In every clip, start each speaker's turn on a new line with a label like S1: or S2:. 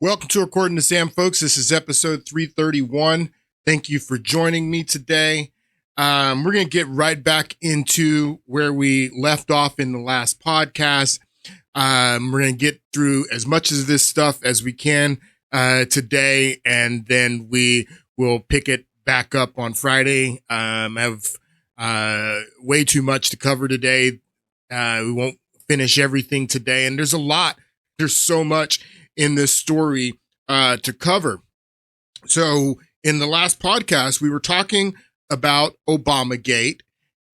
S1: Welcome to According to Sam, folks. This is episode 331. Thank you for joining me today. We're going to get right back into where we left off in the last podcast. We're going to get through as much of this stuff as we can today, and then we will pick it back up on Friday. I have way too much to cover today. We won't finish everything today, and there's so much in this story to cover. So in the last podcast, we were talking about Obamagate,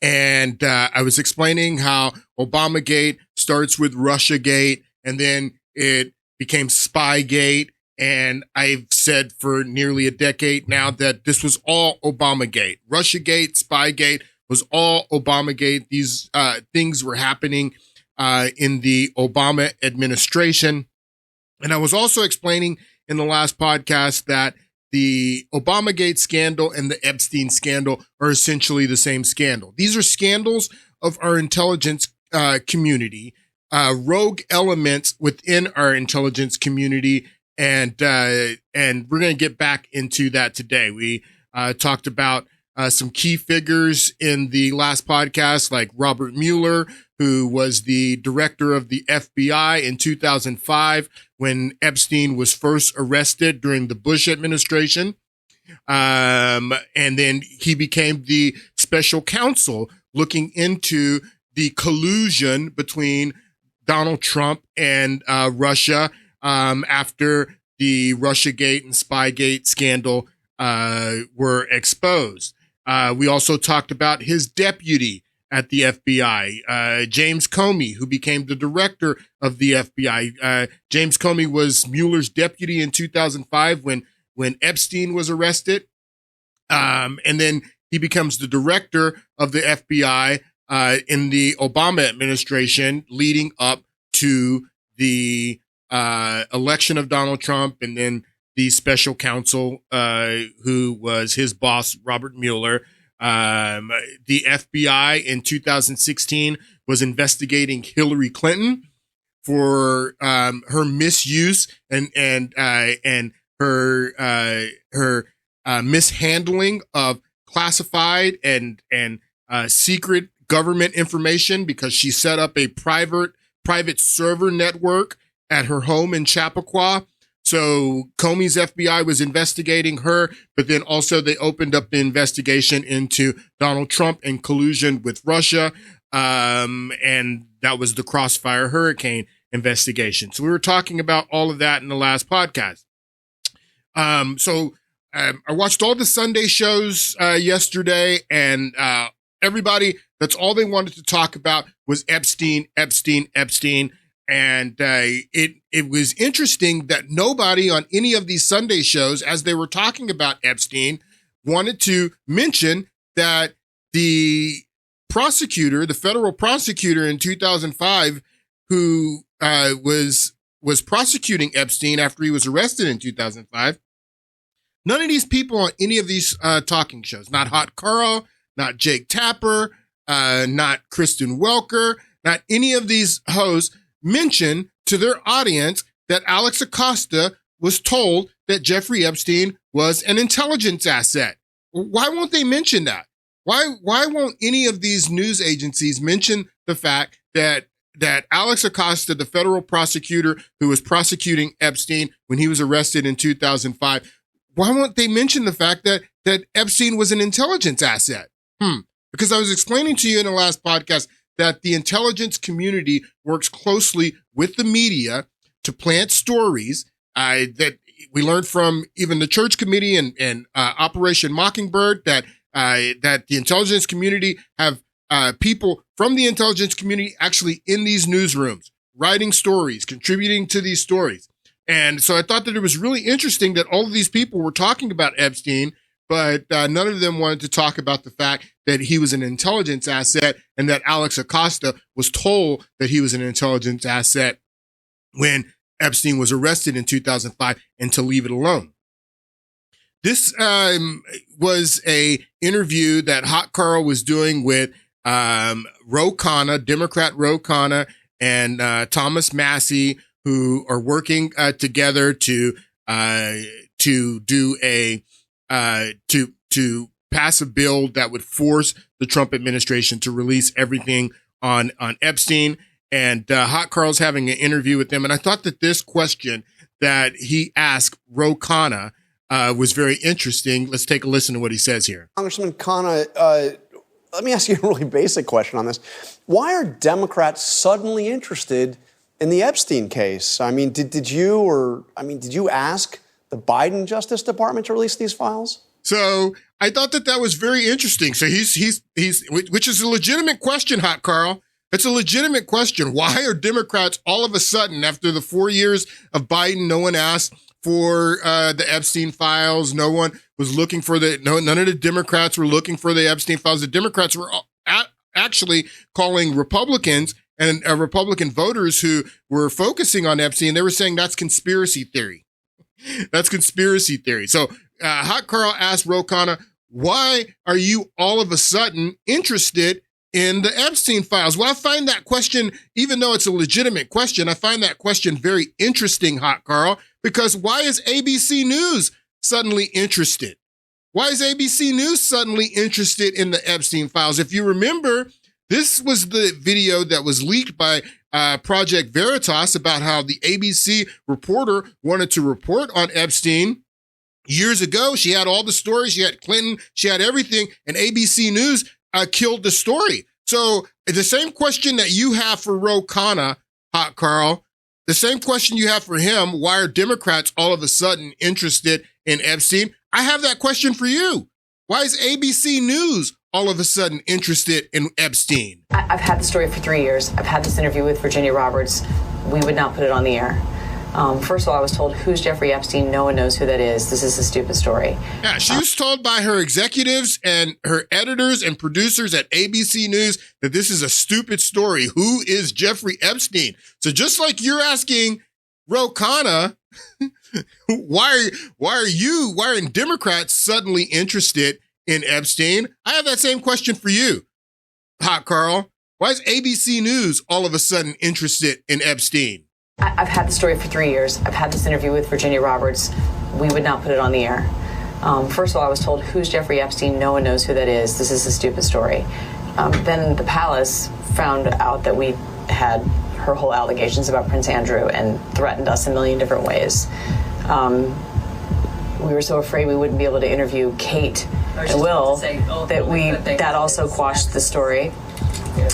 S1: and I was explaining how Obamagate starts with Russiagate, and then it became Spygate. And I've said for nearly a decade now that this was all Obamagate. Russiagate, Spygate was all Obamagate. These things were happening in the Obama administration. And I was also explaining in the last podcast that the Obamagate scandal and the Epstein scandal are essentially the same scandal. These are scandals of our intelligence community, rogue elements within our intelligence community. And we're going to get back into that today. We talked about some key figures in the last podcast, like Robert Mueller, who was the director of the FBI in 2005 when Epstein was first arrested during the Bush administration. And then he became the special counsel looking into the collusion between Donald Trump and Russia after the Russiagate and Spygate scandal were exposed. We also talked about his deputy at the FBI, James Comey, who became the director of the FBI. James Comey was Mueller's deputy in 2005 when Epstein was arrested. And then he becomes the director of the FBI in the Obama administration leading up to the election of Donald Trump, and then the special counsel who was his boss, Robert Mueller. The FBI in 2016 was investigating Hillary Clinton for her misuse and her mishandling of classified and secret government information, because she set up a private server network at her home in Chappaqua. So Comey's FBI was investigating her, but then also they opened up the investigation into Donald Trump and collusion with Russia. And that was the Crossfire Hurricane investigation. So we were talking about all of that in the last podcast. I watched all the Sunday shows yesterday, and everybody, that's all they wanted to talk about was Epstein. And it was interesting that nobody on any of these Sunday shows, as they were talking about Epstein, wanted to mention that the prosecutor, the federal prosecutor in 2005, who was prosecuting Epstein after he was arrested in 2005, none of these people on any of these talking shows, not Hot Carl, not Jake Tapper, not Kristen Welker, not any of these hosts, mention to their audience that Alex Acosta was told that Jeffrey Epstein was an intelligence asset. Why won't they mention that? Why won't any of these news agencies mention the fact that Alex Acosta, the federal prosecutor who was prosecuting Epstein when he was arrested in 2005, why won't they mention the fact that Epstein was an intelligence asset? Because I was explaining to you in the last podcast that the intelligence community works closely with the media to plant stories that we learned from even the church committee and Operation Mockingbird, that the intelligence community have people from the intelligence community actually in these newsrooms, writing stories, contributing to these stories. And so I thought that it was really interesting that all of these people were talking about Epstein, but none of them wanted to talk about the fact that he was an intelligence asset and that Alex Acosta was told that he was an intelligence asset when Epstein was arrested in 2005, and to leave it alone. This was a interview that Hot Carl was doing with Ro Khanna, Democrat Ro Khanna, and Thomas Massie, who are working together to do to pass a bill that would force the Trump administration to release everything on Epstein. And Hot Carl's having an interview with them. And I thought that this question that he asked Ro Khanna was very interesting. Let's take a listen to what he says here.
S2: Congressman Khanna, let me ask you a really basic question on this. Why are Democrats suddenly interested in the Epstein case? I mean, did you ask the Biden Justice Department to release these files?
S1: So I thought that was very interesting. So he's which is a legitimate question, Hot Carl. It's a legitimate question. Why are Democrats all of a sudden, after the 4 years of Biden, no one asked for the Epstein files? No one was looking for none of the Democrats were looking for the Epstein files. The Democrats were actually calling Republicans and Republican voters who were focusing on Epstein. They were saying that's conspiracy theory. That's conspiracy theory. So Hot Carl asked Ro Khanna, why are you all of a sudden interested in the Epstein files? Well, I find that question, even though it's a legitimate question, I find that question very interesting, Hot Carl, because why is ABC News suddenly interested? Why is ABC News suddenly interested in the Epstein files? If you remember, this was the video that was leaked by Project Veritas about how the ABC reporter wanted to report on Epstein years ago. She had all the stories. She had Clinton. She had everything. And ABC News killed the story. So the same question that you have for Ro Khanna, Hot Carl, the same question you have for him, why are Democrats all of a sudden interested in Epstein? I have that question for you. Why is ABC News all of a sudden interested in Epstein?
S3: I've had the story for 3 years. I've had this interview with Virginia Roberts. We would not put it on the air. First of all, I was told, who's Jeffrey Epstein? No one knows who that is. This is a stupid story.
S1: Yeah, she was told by her executives and her editors and producers at ABC News that this is a stupid story. Who is Jeffrey Epstein? So just like you're asking Ro Khanna, why are Democrats suddenly interested in Epstein? I have that same question for you, Hot Carl. Why is ABC News all of a sudden interested in Epstein?
S3: I've had the story for 3 years. I've had this interview with Virginia Roberts. We would not put it on the air. First of all, I was told, who's Jeffrey Epstein? No one knows who that is. This is a stupid story. Then the palace found out that we had her whole allegations about Prince Andrew and threatened us in a million different ways. We were so afraid we wouldn't be able to interview Kate and Will that also quashed the story.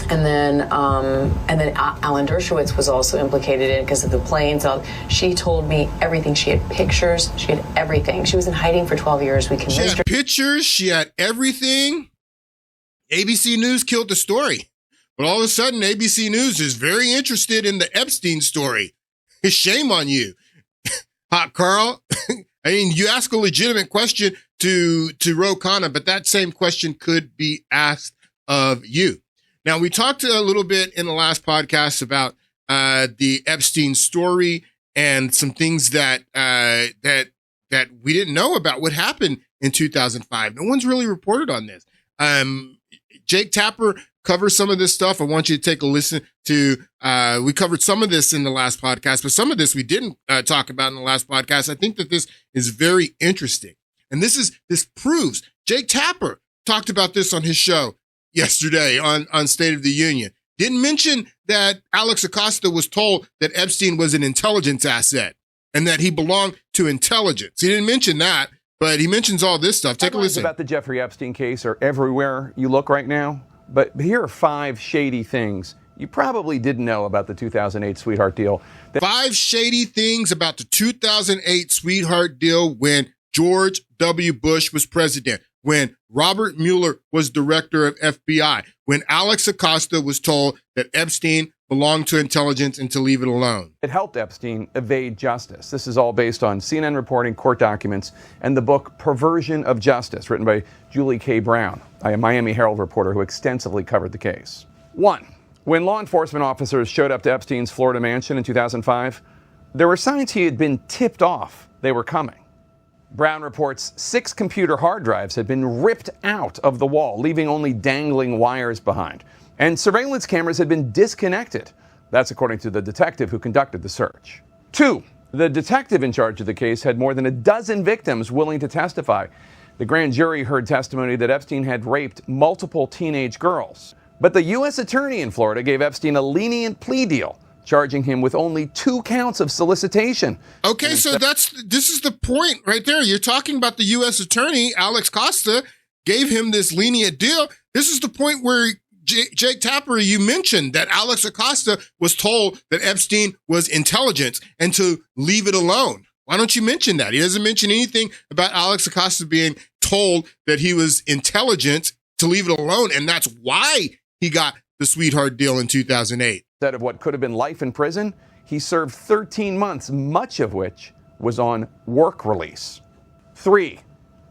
S3: And then Alan Dershowitz was also implicated in it because of the planes. She told me everything. She had pictures. She had everything. She was in hiding for 12 years. We convinced her.
S1: She had pictures. She had everything. ABC News killed the story. But all of a sudden, ABC News is very interested in the Epstein story. Shame on you, Hot Carl. I mean, you ask a legitimate question to Ro Khanna, but that same question could be asked of you. Now, we talked a little bit in the last podcast about the Epstein story and some things that we didn't know about what happened in 2005. No one's really reported on this. Jake Tapper covers some of this stuff. I want you to take a listen to, we covered some of this in the last podcast, but some of this we didn't talk about in the last podcast. I think that this is very interesting. And this proves Jake Tapper talked about this on his show yesterday on State of the Union. Didn't mention that Alex Acosta was told that Epstein was an intelligence asset and that he belonged to intelligence. He didn't mention that, but he mentions all this stuff. Take a listen.
S4: About the Jeffrey Epstein case are everywhere you look right now, but here are 5 shady things you probably didn't know about the 2008 sweetheart deal.
S1: 5 shady things about the 2008 sweetheart deal when George W. Bush was president, when Robert Mueller was director of FBI, when Alex Acosta was told that Epstein belonged to intelligence and to leave it alone.
S4: It helped Epstein evade justice. This is all based on CNN reporting, court documents, and the book Perversion of Justice, written by Julie K. Brown, a Miami Herald reporter who extensively covered the case. 1. When law enforcement officers showed up to Epstein's Florida mansion in 2005, there were signs he had been tipped off they were coming. Brown reports 6 computer hard drives had been ripped out of the wall, leaving only dangling wires behind. And surveillance cameras had been disconnected. That's according to the detective who conducted the search. 2. The detective in charge of the case had more than a dozen victims willing to testify. The grand jury heard testimony that Epstein had raped multiple teenage girls. But the U.S. attorney in Florida gave Epstein a lenient plea deal, charging him with only 2 counts of solicitation.
S1: Okay, so this is the point right there. You're talking about the U.S. attorney, Alex Costa, gave him this lenient deal. This is the point where Jake Tapper, you mentioned that Alex Acosta was told that Epstein was intelligence and to leave it alone. Why don't you mention that? He doesn't mention anything about Alex Acosta being told that he was intelligent to leave it alone, and that's why he got the sweetheart deal in 2008.
S4: Instead of what could have been life in prison, he served 13 months, much of which was on work release. 3.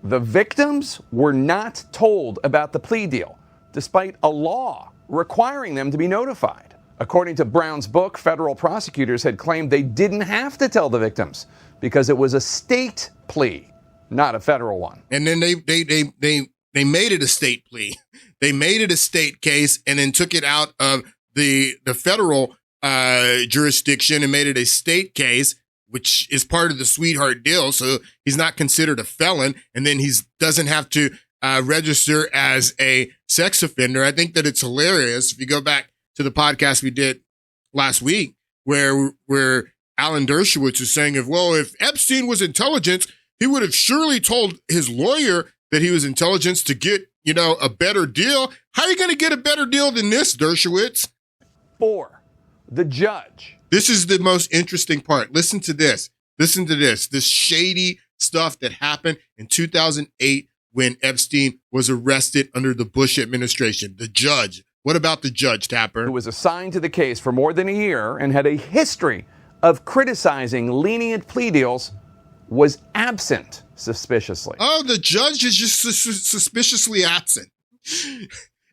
S4: The victims were not told about the plea deal, despite a law requiring them to be notified. According to Brown's book, federal prosecutors had claimed they didn't have to tell the victims because it was a state plea, not a federal one.
S1: And then they made it a state plea. They made it a state case and then took it out of the federal jurisdiction and made it a state case, which is part of the sweetheart deal. So he's not considered a felon, and then he doesn't have to register as a sex offender. I think that it's hilarious. If you go back to the podcast we did last week, where Alan Dershowitz is saying, if Epstein was intelligence, he would have surely told his lawyer that he was intelligence to get, a better deal. How are you going to get a better deal than this, Dershowitz?
S4: 4. The judge.
S1: This is the most interesting part. Listen to this. This shady stuff that happened in 2008 when Epstein was arrested under the Bush administration. The judge. What about the judge, Tapper?
S4: Who was assigned to the case for more than a year and had a history of criticizing lenient plea deals, was absent suspiciously.
S1: Oh, the judge is just suspiciously absent.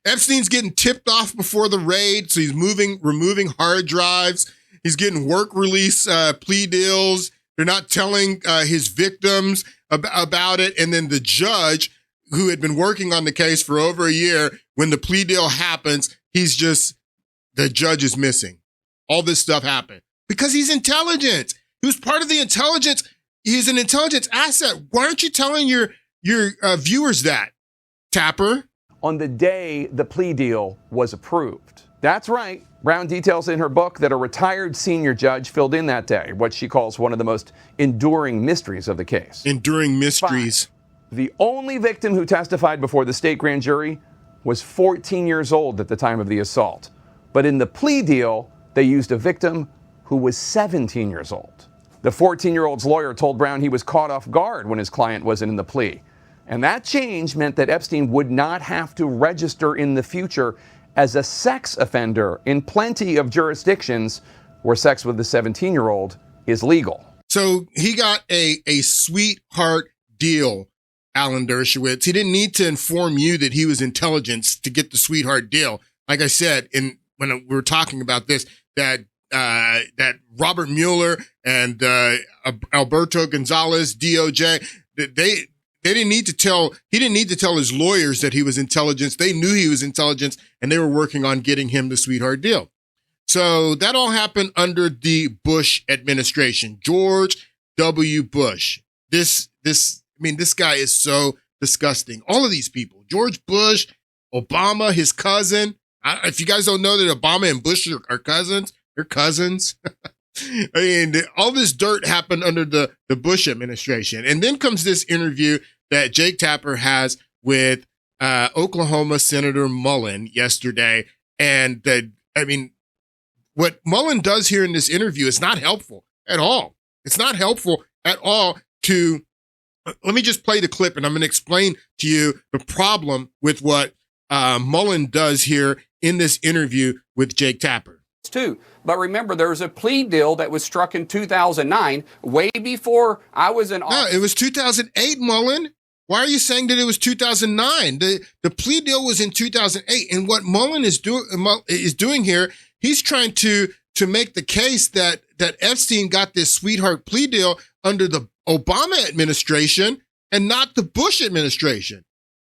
S1: Epstein's getting tipped off before the raid, so he's removing hard drives. He's getting work release plea deals. They're not telling his victims about it. And then the judge, who had been working on the case for over a year, when the plea deal happens, the judge is missing. All this stuff happened because he's intelligent. He was part of the intelligence. He's an intelligence asset. Why aren't you telling your viewers that, Tapper?
S4: On the day the plea deal was approved. That's right. Brown details in her book that a retired senior judge filled in that day, what she calls one of the most enduring mysteries of the case.
S1: Enduring mysteries.
S4: 5. The only victim who testified before the state grand jury was 14 years old at the time of the assault. But in the plea deal, they used a victim who was 17 years old. The 14-year-old's lawyer told Brown he was caught off guard when his client wasn't in the plea. And that change meant that Epstein would not have to register in the future as a sex offender in plenty of jurisdictions where sex with a 17-year-old is legal.
S1: So he got a sweetheart deal, Alan Dershowitz. He didn't need to inform you that he was intelligence to get the sweetheart deal. Like I said, when we were talking about this, that Robert Mueller and Alberto Gonzalez, DOJ, they didn't need to tell, he didn't need to tell his lawyers that he was intelligence. They knew he was intelligence, and they were working on getting him the sweetheart deal. So that all happened under the Bush administration, George W. Bush. This guy is so disgusting. All of these people, George Bush, Obama, his cousin. If you guys don't know that Obama and Bush are cousins, they're cousins. I mean, all this dirt happened under the Bush administration. And then comes this interview that Jake Tapper has with Oklahoma Senator Mullen yesterday. And what Mullen does here in this interview is not helpful at all. It's not helpful at all to, let me just play the clip and I'm going to explain to you the problem with what Mullen does here in this interview with Jake Tapper.
S5: Too. But remember, there was a plea deal that was struck in 2009, way before I was in office.
S1: No, it was 2008, Mullen. Why are you saying that it was 2009? The plea deal was in 2008, and what Mullen is doing here, he's trying to make the case that Epstein got this sweetheart plea deal under the Obama administration and not the Bush administration.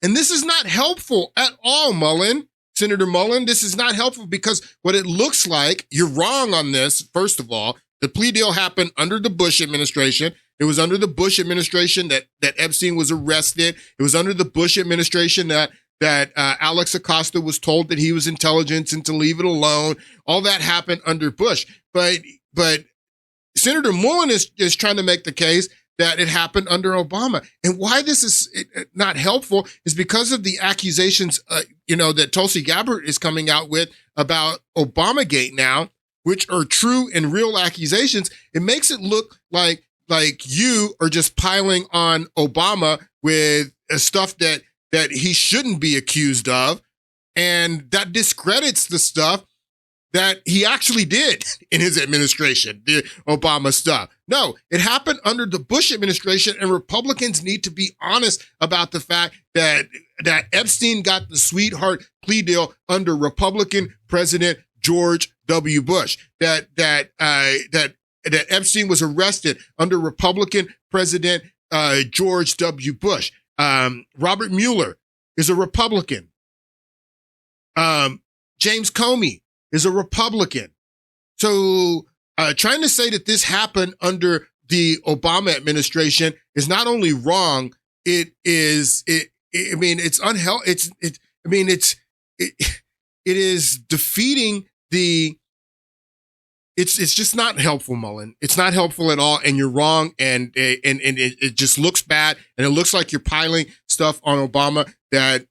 S1: And this is not helpful at all, Mullen. Senator Mullen, this is not helpful because what it looks like, you're wrong on this, first of all. The plea deal happened under the Bush administration. It was under the Bush administration that Epstein was arrested. It was under the Bush administration that Alex Acosta was told that he was intelligence and to leave it alone. All that happened under Bush. But Senator Mullen is trying to make the case that it happened under Obama. And why this is not helpful is because of the accusations, that Tulsi Gabbard is coming out with about Obamagate now, which are true and real accusations. It makes it look like you are just piling on Obama with stuff that he shouldn't be accused of. And that discredits the stuff that he actually did in his administration, the Obama stuff. No, it happened under the Bush administration, and Republicans need to be honest about the fact that Epstein got the sweetheart plea deal under Republican President George W. Bush. That Epstein was arrested under Republican President George W. Bush. Robert Mueller is a Republican. James Comey is a Republican. So trying to say that this happened under the Obama administration is not only wrong, it is defeating the. It's just not helpful, Mullen. It's not helpful at all, and you're wrong, and it just looks bad, and it looks like you're piling stuff on Obama that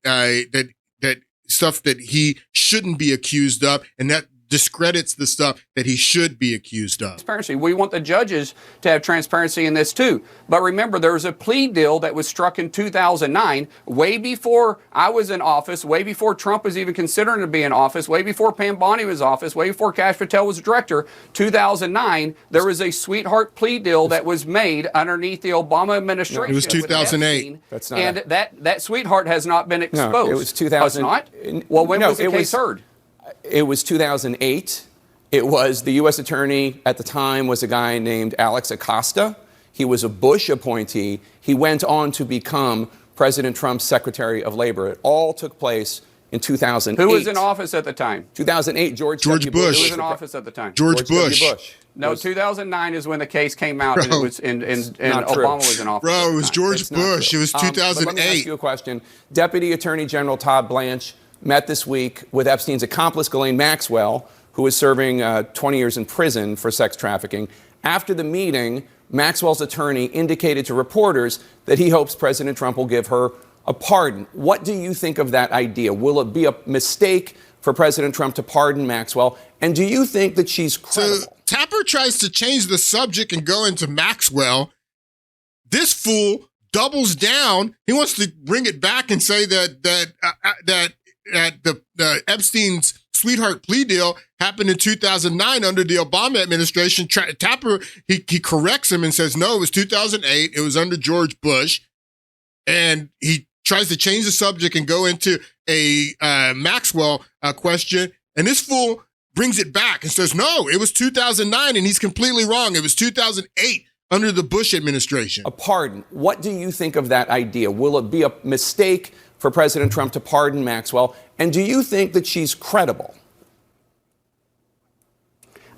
S1: stuff that he shouldn't be accused of, and that discredits the stuff that he should be accused of.
S5: Transparency. We want the judges to have transparency in this too. But remember, there was a plea deal that was struck in 2009, way before I was in office, way before Trump was even considering to be in office, way before Pam Bondi was in office, way before Kash Patel was director. 2009, there was a sweetheart plea deal that was made underneath the Obama administration.
S1: It was 2008.
S5: That's not. And that sweetheart has not been exposed.
S6: No, it was 2000.
S5: Oh, it's not? Well, when was the case heard?
S6: It was 2008. It was the U.S. attorney at the time was a guy named Alex Acosta. He was a Bush appointee. He went on to become President Trump's Secretary of Labor. It all took place in 2008.
S5: Who was in office at the time?
S6: 2008, George
S1: Bush.
S5: Who was in office at the time?
S1: George Bush.
S6: W. Bush.
S5: No, 2009 is when the case came out, and it was and Obama was in office.
S1: Bro, it was George Bush. It was 2008.
S6: Let me ask you a question. Deputy Attorney General Todd Blanche met this week with Epstein's accomplice, Ghislaine Maxwell, who is serving 20 years in prison for sex trafficking. After the meeting, Maxwell's attorney indicated to reporters that he hopes President Trump will give her a pardon. What do you think of that idea? Will it be a mistake for President Trump to pardon Maxwell? And do you think that she's credible?
S1: So Tapper tries to change the subject and go into Maxwell. This fool doubles down. He wants to bring it back and say that the Epstein's sweetheart plea deal happened in 2009 under the Obama administration. Tapper, he corrects him and says, no, it was 2008. It was under George Bush. And he tries to change the subject and go into a Maxwell question. And this fool brings it back and says, no, it was 2009. And he's completely wrong. It was 2008 under the Bush administration.
S6: A pardon. What do you think of that idea? Will it be a mistake for President Trump to pardon Maxwell? And do you think that she's credible?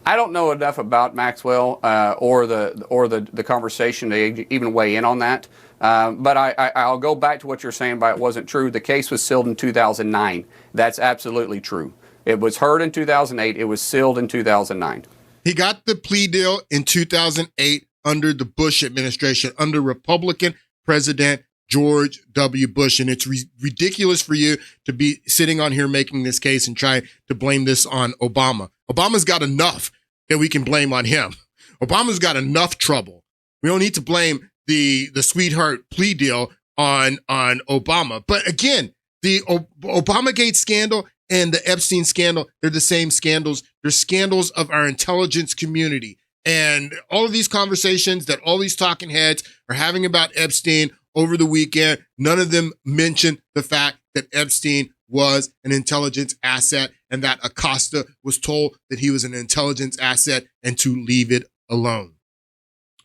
S5: I don't know enough about Maxwell or the conversation to even weigh in on that. But I'll go back to what you're saying about it wasn't true. The case was sealed in 2009. That's absolutely true. It was heard in 2008. It was sealed in 2009.
S1: He got the plea deal in 2008 under the Bush administration, under Republican President George W. Bush. And it's ridiculous for you to be sitting on here making this case and trying to blame this on Obama. Obama's got enough that we can blame on him. Obama's got enough trouble. We don't need to blame the sweetheart plea deal on Obama. But again, the Obamagate scandal and the Epstein scandal, they're the same scandals. They're scandals of our intelligence community. And all of these conversations that all these talking heads are having about Epstein over the weekend, none of them mention the fact that Epstein was an intelligence asset and that Acosta was told that he was an intelligence asset and to leave it alone.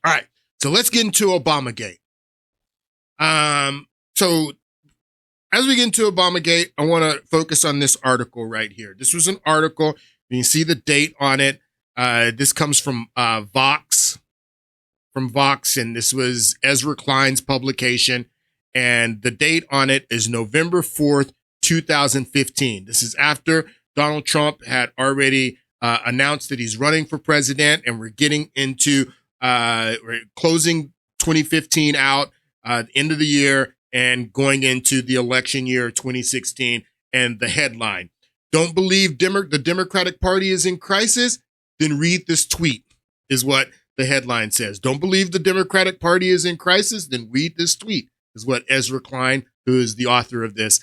S1: All right, so let's get into Obamagate. So as we get into Obamagate, I want to focus on this article right here. This was an article. You can see the date on it. This comes from Vox, and this was Ezra Klein's publication. And the date on it is November 4th, 2015. This is after Donald Trump had already announced that he's running for president, and we're getting into we're closing 2015 out, end of the year, and going into the election year 2016. And the headline: "Don't believe the Democratic Party is in crisis? Then read this tweet," is what the headline says. Don't believe the Democratic Party is in crisis? Then read this tweet, is what Ezra Klein, who is the author of this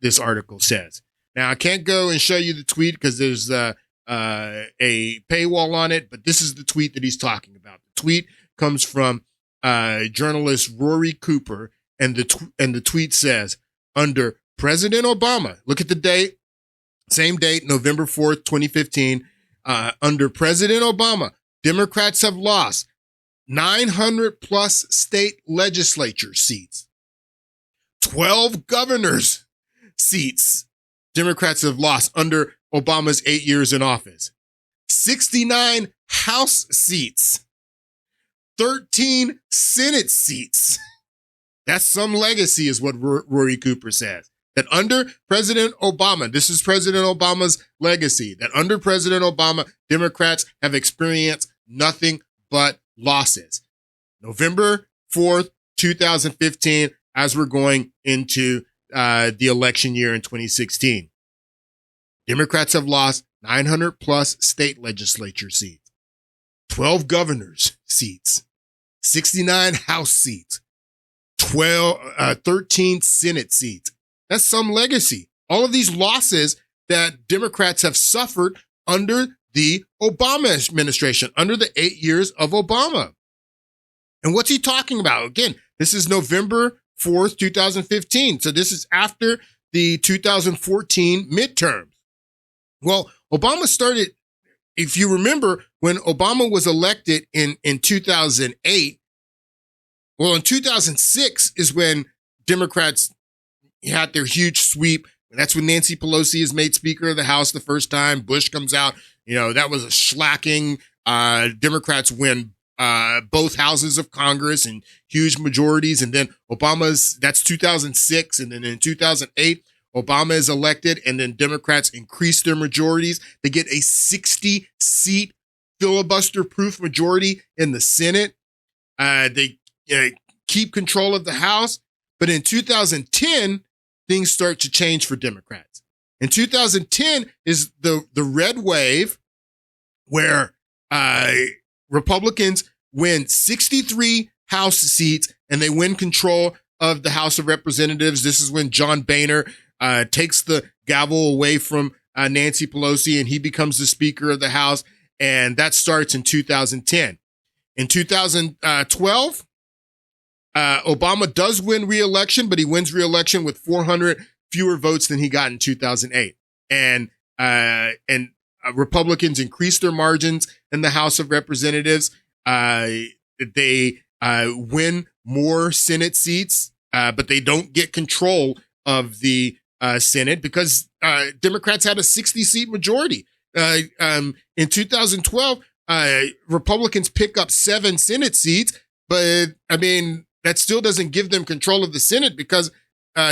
S1: this article, says. Now, I can't go and show you the tweet because there's a paywall on it, but this is the tweet that he's talking about. The tweet comes from journalist Rory Cooper, and the tweet says, "Under President Obama," look at the date, same date, November 4th, 2015. Under President Obama, Democrats have lost 900 plus state legislature seats, 12 governors seats Democrats have lost under Obama's 8 years in office, 69 House seats, 13 Senate seats. That's some legacy, is what Rory Cooper says. That under President Obama, this is President Obama's legacy, that under President Obama, Democrats have experienced nothing but losses. November 4th, 2015, as we're going into the election year in 2016. Democrats have lost 900 plus state legislature seats, 12 governors seats, 69 House seats, 13 Senate seats. That's some legacy. All of these losses that Democrats have suffered under the Obama administration, under the 8 years of Obama. And what's he talking about? Again, this is November 4th, 2015. So this is after the 2014 midterms. Well, Obama started, if you remember, when Obama was elected in 2008, well, in 2006 is when Democrats had their huge sweep. That's when Nancy Pelosi is made Speaker of the House the first time. Bush comes out. That was a shellacking. Democrats win both houses of Congress and huge majorities. And then that's 2006. And then in 2008, Obama is elected, and then Democrats increase their majorities. They get a 60-seat filibuster-proof majority in the Senate. They keep control of the House. But in 2010, things start to change for Democrats. In 2010 is the red wave, where Republicans win 63 House seats and they win control of the House of Representatives. This is when John Boehner takes the gavel away from Nancy Pelosi, and he becomes the Speaker of the House. And that starts in 2010. In 2012, Obama does win re-election, but he wins re-election with 400 fewer votes than he got in 2008. And Republicans increase their margins in the House of Representatives. They win more Senate seats, but they don't get control of the Senate because Democrats had a 60-seat majority. In 2012, Republicans pick up 7 Senate seats, but I mean, that still doesn't give them control of the Senate because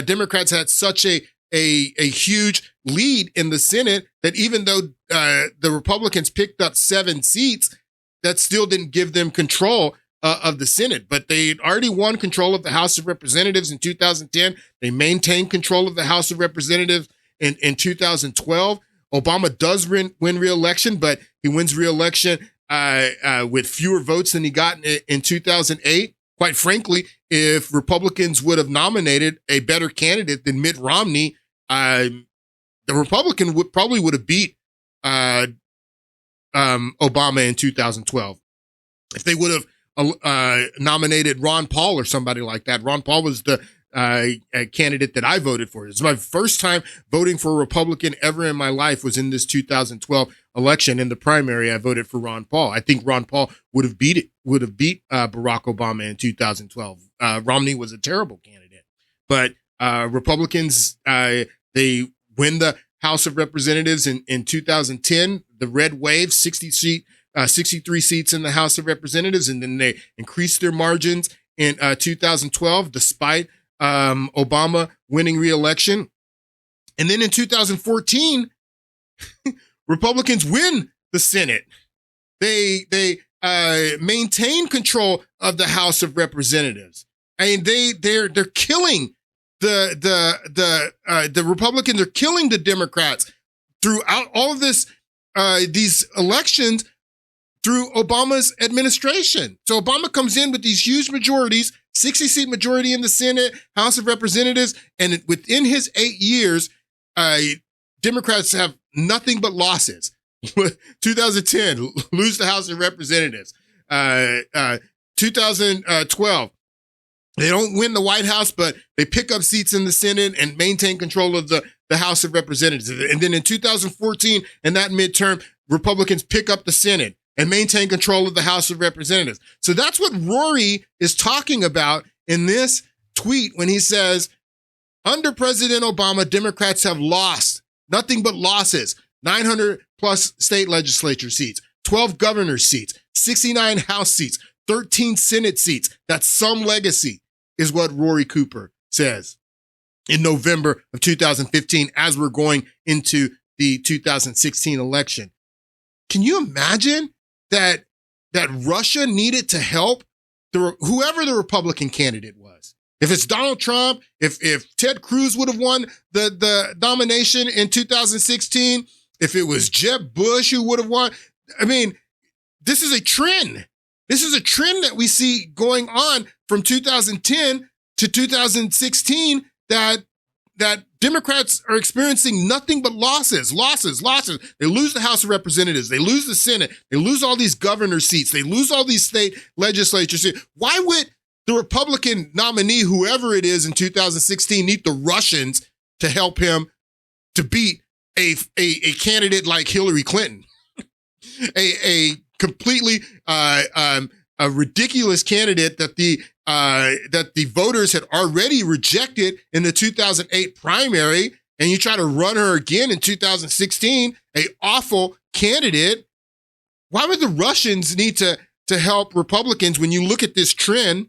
S1: Democrats had such a huge lead in the Senate that even though the Republicans picked up 7 seats, that still didn't give them control of the Senate. But they already won control of the House of Representatives in 2010. They maintained control of the House of Representatives in 2012. Obama does win re-election, but he wins re-election with fewer votes than he got in 2008. Quite frankly, if Republicans would have nominated a better candidate than Mitt Romney, the Republican would have beat Obama in 2012. If they would have nominated Ron Paul or somebody like that. Ron Paul was the candidate that I voted for. It's my first time voting for a Republican ever in my life was in this 2012 election. In the primary, I voted for Ron Paul. I think Ron Paul would have beat Barack Obama in 2012. Romney was a terrible candidate, but Republicans, they win the House of Representatives in 2010, the red wave, 63 seats in the House of Representatives. And then they increased their margins in 2012, despite Obama winning re-election. And then in 2014, Republicans win the Senate. They maintain control of the House of Representatives. I mean, they're killing the Republicans are killing the Democrats throughout all of this, these elections through Obama's administration. So Obama comes in with these huge majorities, 60-seat majority in the Senate, House of Representatives, and within his 8 years, Democrats have nothing but losses. 2010, lose the House of Representatives. 2012, they don't win the White House, but they pick up seats in the Senate and maintain control of the House of Representatives. And then in 2014, in that midterm, Republicans pick up the Senate and maintain control of the House of Representatives. So that's what Rory is talking about in this tweet when he says, under President Obama, Democrats have lost nothing but losses. 900 plus state legislature seats, 12 governor seats, 69 House seats, 13 Senate seats. That's some legacy, is what Rory Cooper says in November of 2015 as we're going into the 2016 election. Can you imagine that Russia needed to help whoever the Republican candidate was? If it's Donald Trump, if Ted Cruz would have won the nomination in 2016, if it was Jeb Bush who would have won, I mean, this is a trend. This is a trend that we see going on from 2010 to 2016 that Democrats are experiencing nothing but losses. They lose the House of Representatives. They lose the Senate. They lose all these governor seats. They lose all these state legislature seats. Why would the Republican nominee, whoever it is in 2016, need the Russians to help him to beat a candidate like Hillary Clinton? a completely a ridiculous candidate that the voters had already rejected in the 2008 primary, and you try to run her again in 2016, a awful candidate. Why would the Russians need to help Republicans when you look at this trend?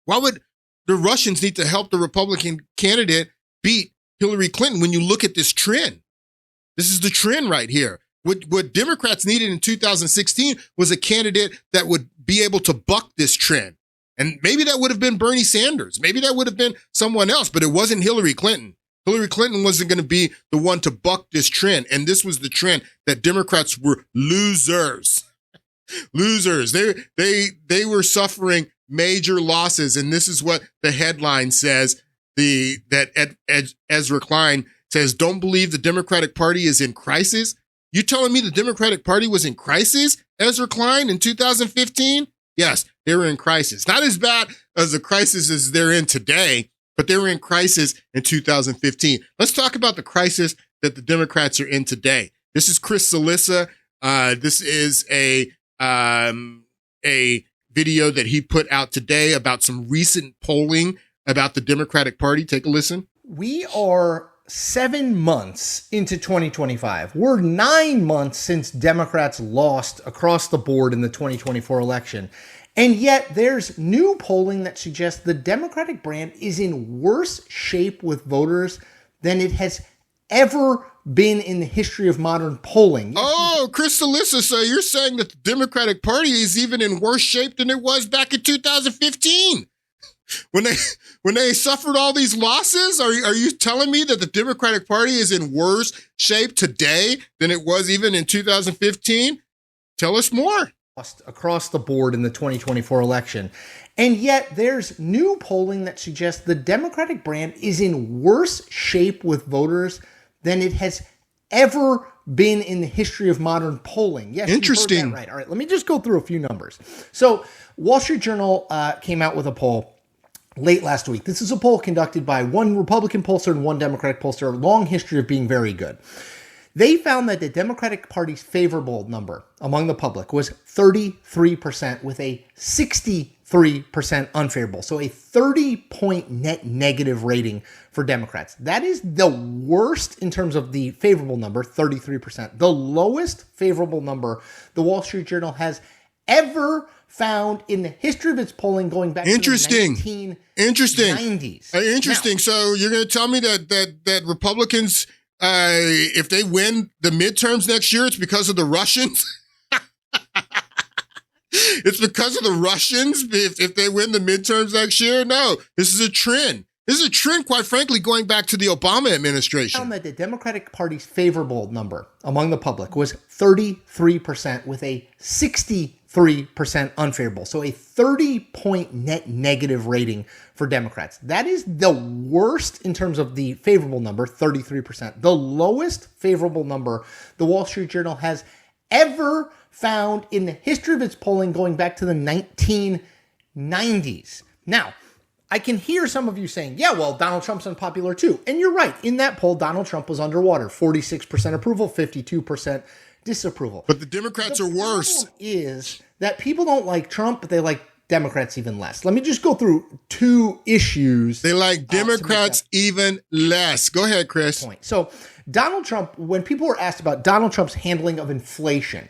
S1: Why would the Russians need to help the Republican candidate beat Hillary Clinton when you look at this trend? This is the trend right here. What Democrats needed in 2016 was a candidate that would be able to buck this trend. And maybe that would have been Bernie Sanders. Maybe that would have been someone else, but it wasn't Hillary Clinton. Hillary Clinton wasn't going to be the one to buck this trend. And this was the trend that Democrats were losers. Losers. They were suffering major losses. And this is what the headline says, that Ezra Klein says, don't believe the Democratic Party is in crisis. You telling me the Democratic Party was in crisis, Ezra Klein, in 2015? Yes, they were in crisis. Not as bad as the crisis as they're in today, but they were in crisis in 2015. Let's talk about the crisis that the Democrats are in today. This is Chris Cillizza. This is a video that he put out today about some recent polling about the Democratic Party. Take a listen.
S7: We are 7 months into 2025. We're 9 months since Democrats lost across the board in the 2024 election. And yet there's new polling that suggests the Democratic brand is in worse shape with voters than it has ever been in the history of modern polling.
S1: Oh, Chris Cillizza, so you're saying that the Democratic Party is even in worse shape than it was back in 2015? When they suffered all these losses, are you telling me that the Democratic Party is in worse shape today than it was even in 2015? Tell us more.
S7: Across the board in the 2024 election. And yet there's new polling that suggests the Democratic brand is in worse shape with voters than it has ever been in the history of modern polling. Yes,
S1: interesting.
S7: You heard that right. All right, let me just go through a few numbers. So Wall Street Journal came out with a poll late last week. This is a poll conducted by one Republican pollster and one Democratic pollster, a long history of being very good. They found that the Democratic Party's favorable number among the public was 33%, with a 63% 63% unfavorable. So a 30-point net negative rating for Democrats. That is the worst in terms of the favorable number, 33%. The lowest favorable number the Wall Street Journal has ever found in the history of its polling going back to the 1990s.
S1: Interesting. So you're going to tell me that Republicans, if they win the midterms next year, it's because of the Russians? It's because of the Russians if they win the midterms next year? No, this is a trend. This is a trend, quite frankly, going back to the Obama administration.
S7: Found that the Democratic Party's favorable number among the public was 33% with a 63% unfavorable. So a 30-point net negative rating for Democrats. That is the worst in terms of the favorable number, 33%. The lowest favorable number the Wall Street Journal has ever found in the history of its polling going back to the 1990s. Now, I can hear some of you saying, yeah, well, Donald Trump's unpopular too. And you're right. In that poll, Donald Trump was underwater. 46% approval, 52% disapproval.
S1: But the Democrats are worse.
S7: The problem is that people don't like Trump, but they like Democrats even less. Let me just go through two issues.
S1: They like Democrats even less. Go ahead, Chris.
S7: So Donald Trump, when people were asked about Donald Trump's handling of inflation,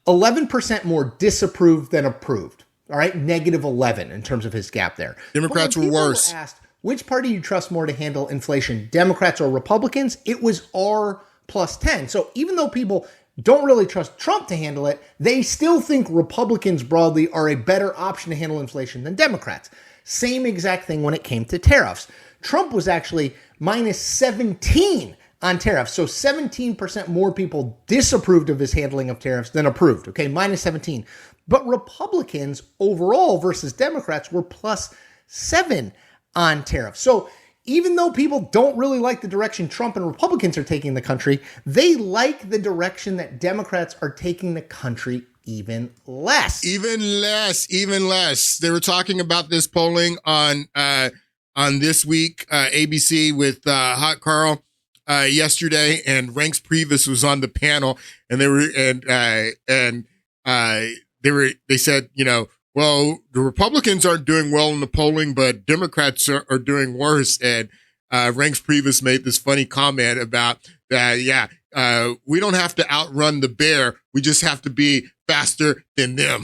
S7: 11% more disapproved than approved. All right, negative 11 in terms of his gap there.
S1: Democrats were worse.
S7: Were asked, which party do you trust more to handle inflation, Democrats or Republicans? It was R plus 10. So even though people don't really trust Trump to handle it, they still think Republicans broadly are a better option to handle inflation than Democrats. Same exact thing when it came to tariffs. Trump was actually minus 17 on tariffs. So 17% more people disapproved of his handling of tariffs than approved. Okay, minus 17. But Republicans overall versus Democrats were plus 7 on tariffs. So even though people don't really like the direction Trump and Republicans are taking the country, they like the direction that Democrats are taking the country even less.
S1: Even less. They were talking about this polling on This Week, ABC with Hot Carl yesterday, and Reince Priebus was on the panel, and they said, you know, well, the Republicans aren't doing well in the polling, but Democrats are doing worse. And Reince Priebus made this funny comment about that. We don't have to outrun the bear. We just have to be faster than them.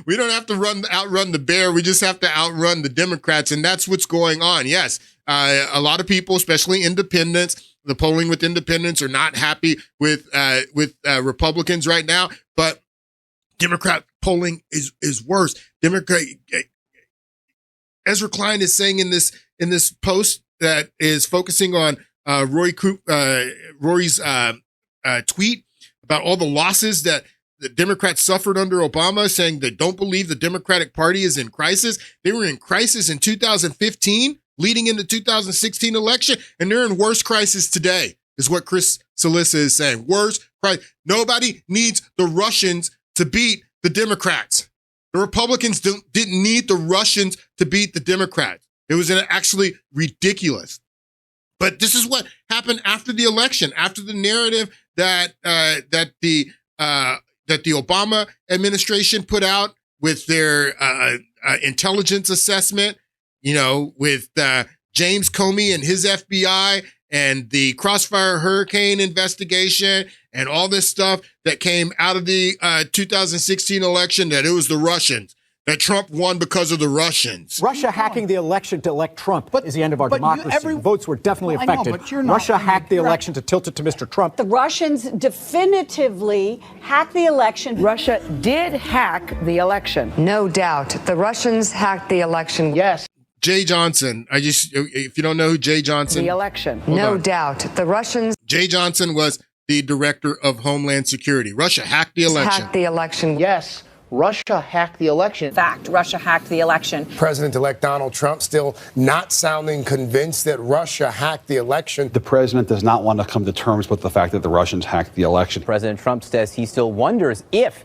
S1: We don't have to outrun the bear. We just have to outrun the Democrats. And that's what's going on. Yes, a lot of people, especially independents, the polling with independents are not happy with Republicans right now. But Democrat polling is worse. Ezra Klein is saying in this post that is focusing on Rory's tweet about all the losses that the Democrats suffered under Obama, saying they don't believe the Democratic Party is in crisis. They were in crisis in 2015, leading into 2016 election, and they're in worse crisis today, is what Chris Cillizza is saying. Worse crisis. Nobody needs the Russians to beat the Democrats. The Republicans didn't need the Russians to beat the Democrats. It was actually ridiculous. But this is what happened after the election, after the narrative that the Obama administration put out with their intelligence assessment, you know, with James Comey and his FBI and the Crossfire Hurricane investigation and all this stuff that came out of the 2016 election, that it was the Russians, that Trump won because of the Russians.
S8: Russia hacking the election to elect Trump is the end of our democracy. Votes were definitely affected. Russia hacked the election to tilt it to Mr. Trump.
S9: The Russians definitively hacked the election.
S10: Russia did hack the election.
S11: No doubt. The Russians hacked the election.
S8: Yes.
S1: Jay Johnson. If you don't know who Jay Johnson.
S10: The election.
S11: No doubt. The Russians.
S1: Jay Johnson was the director of Homeland Security. Russia hacked the election.
S11: Hacked the election.
S8: Yes. Russia hacked the election.
S3: Fact, Russia hacked the election.
S12: President-elect Donald Trump still not sounding convinced that Russia hacked the election.
S13: The president does not want to come to terms with the fact that the Russians hacked the election.
S14: President Trump says he still wonders if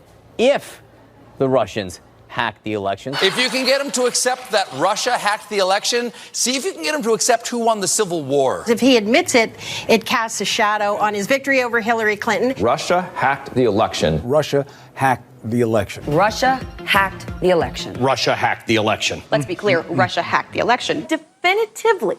S14: the Russians hacked the election.
S15: If you can get him to accept that Russia hacked the election, see if you can get him to accept who won the Civil War.
S9: If he admits it, it casts a shadow on his victory over Hillary Clinton.
S16: Russia hacked the election.
S8: Russia hacked
S16: the election.
S10: Russia hacked the election.
S17: Russia hacked the election.
S18: Let's be clear, Russia hacked the election. Definitively,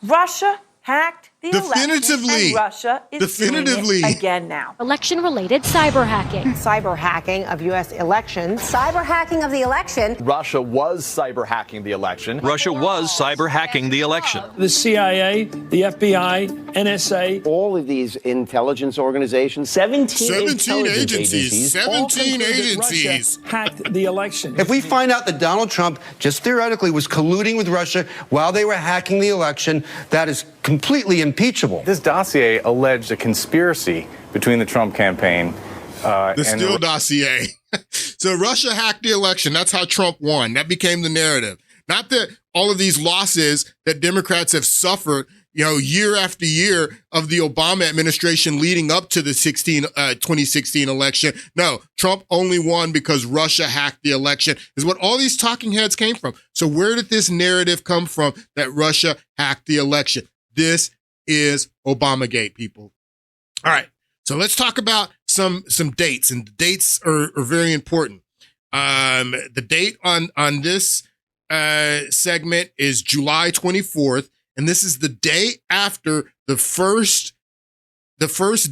S18: Russia hacked the election, and Russia is doing it again now.
S19: Election-related cyber hacking.
S20: Cyber hacking of U.S. elections.
S21: Cyber hacking of the election.
S22: Russia was cyber hacking the election.
S23: Russia was cyber hacking the election.
S24: The CIA, the FBI, NSA.
S25: All of these intelligence organizations.
S24: 17
S1: agencies. 17 agencies.
S24: Hacked the election.
S26: If we find out that Donald Trump, just theoretically, was colluding with Russia while they were hacking the election, that is completely impeachable.
S27: This dossier alleged a conspiracy between the Trump campaign
S1: the Steele dossier. So Russia hacked the election. That's how Trump won. That became the narrative. Not that all of these losses that Democrats have suffered, year after year of the Obama administration leading up to the 2016 election. No, Trump only won because Russia hacked the election is what all these talking heads came from. So where did this narrative come from that Russia hacked the election? This is Obamagate, people. All right. So let's talk about some dates, and the dates are very important. The date on this segment is July 24th, and this is the day after the first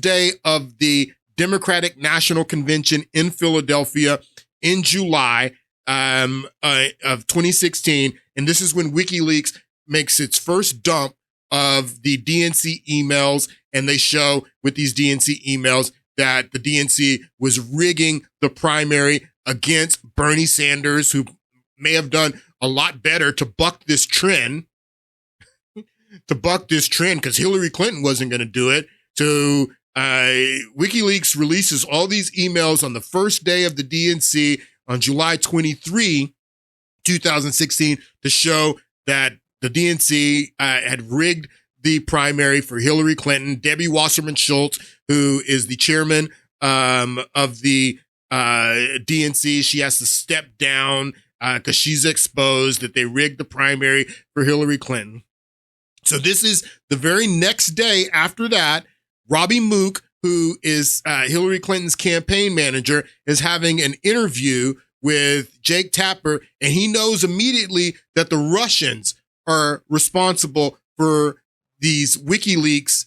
S1: day of the Democratic National Convention in Philadelphia in July of 2016, and this is when WikiLeaks makes its first dump of the DNC emails, and they show with these DNC emails that the DNC was rigging the primary against Bernie Sanders, who may have done a lot better to buck this trend, because Hillary Clinton wasn't going to do it. So WikiLeaks releases all these emails on the first day of the DNC on July 23, 2016, to show that the DNC had rigged the primary for Hillary Clinton. Debbie Wasserman Schultz, who is the chairman of the DNC, she has to step down because she's exposed that they rigged the primary for Hillary Clinton. So this is the very next day after that. Robbie Mook, who is Hillary Clinton's campaign manager, is having an interview with Jake Tapper, and he knows immediately that the Russians are responsible for these WikiLeaks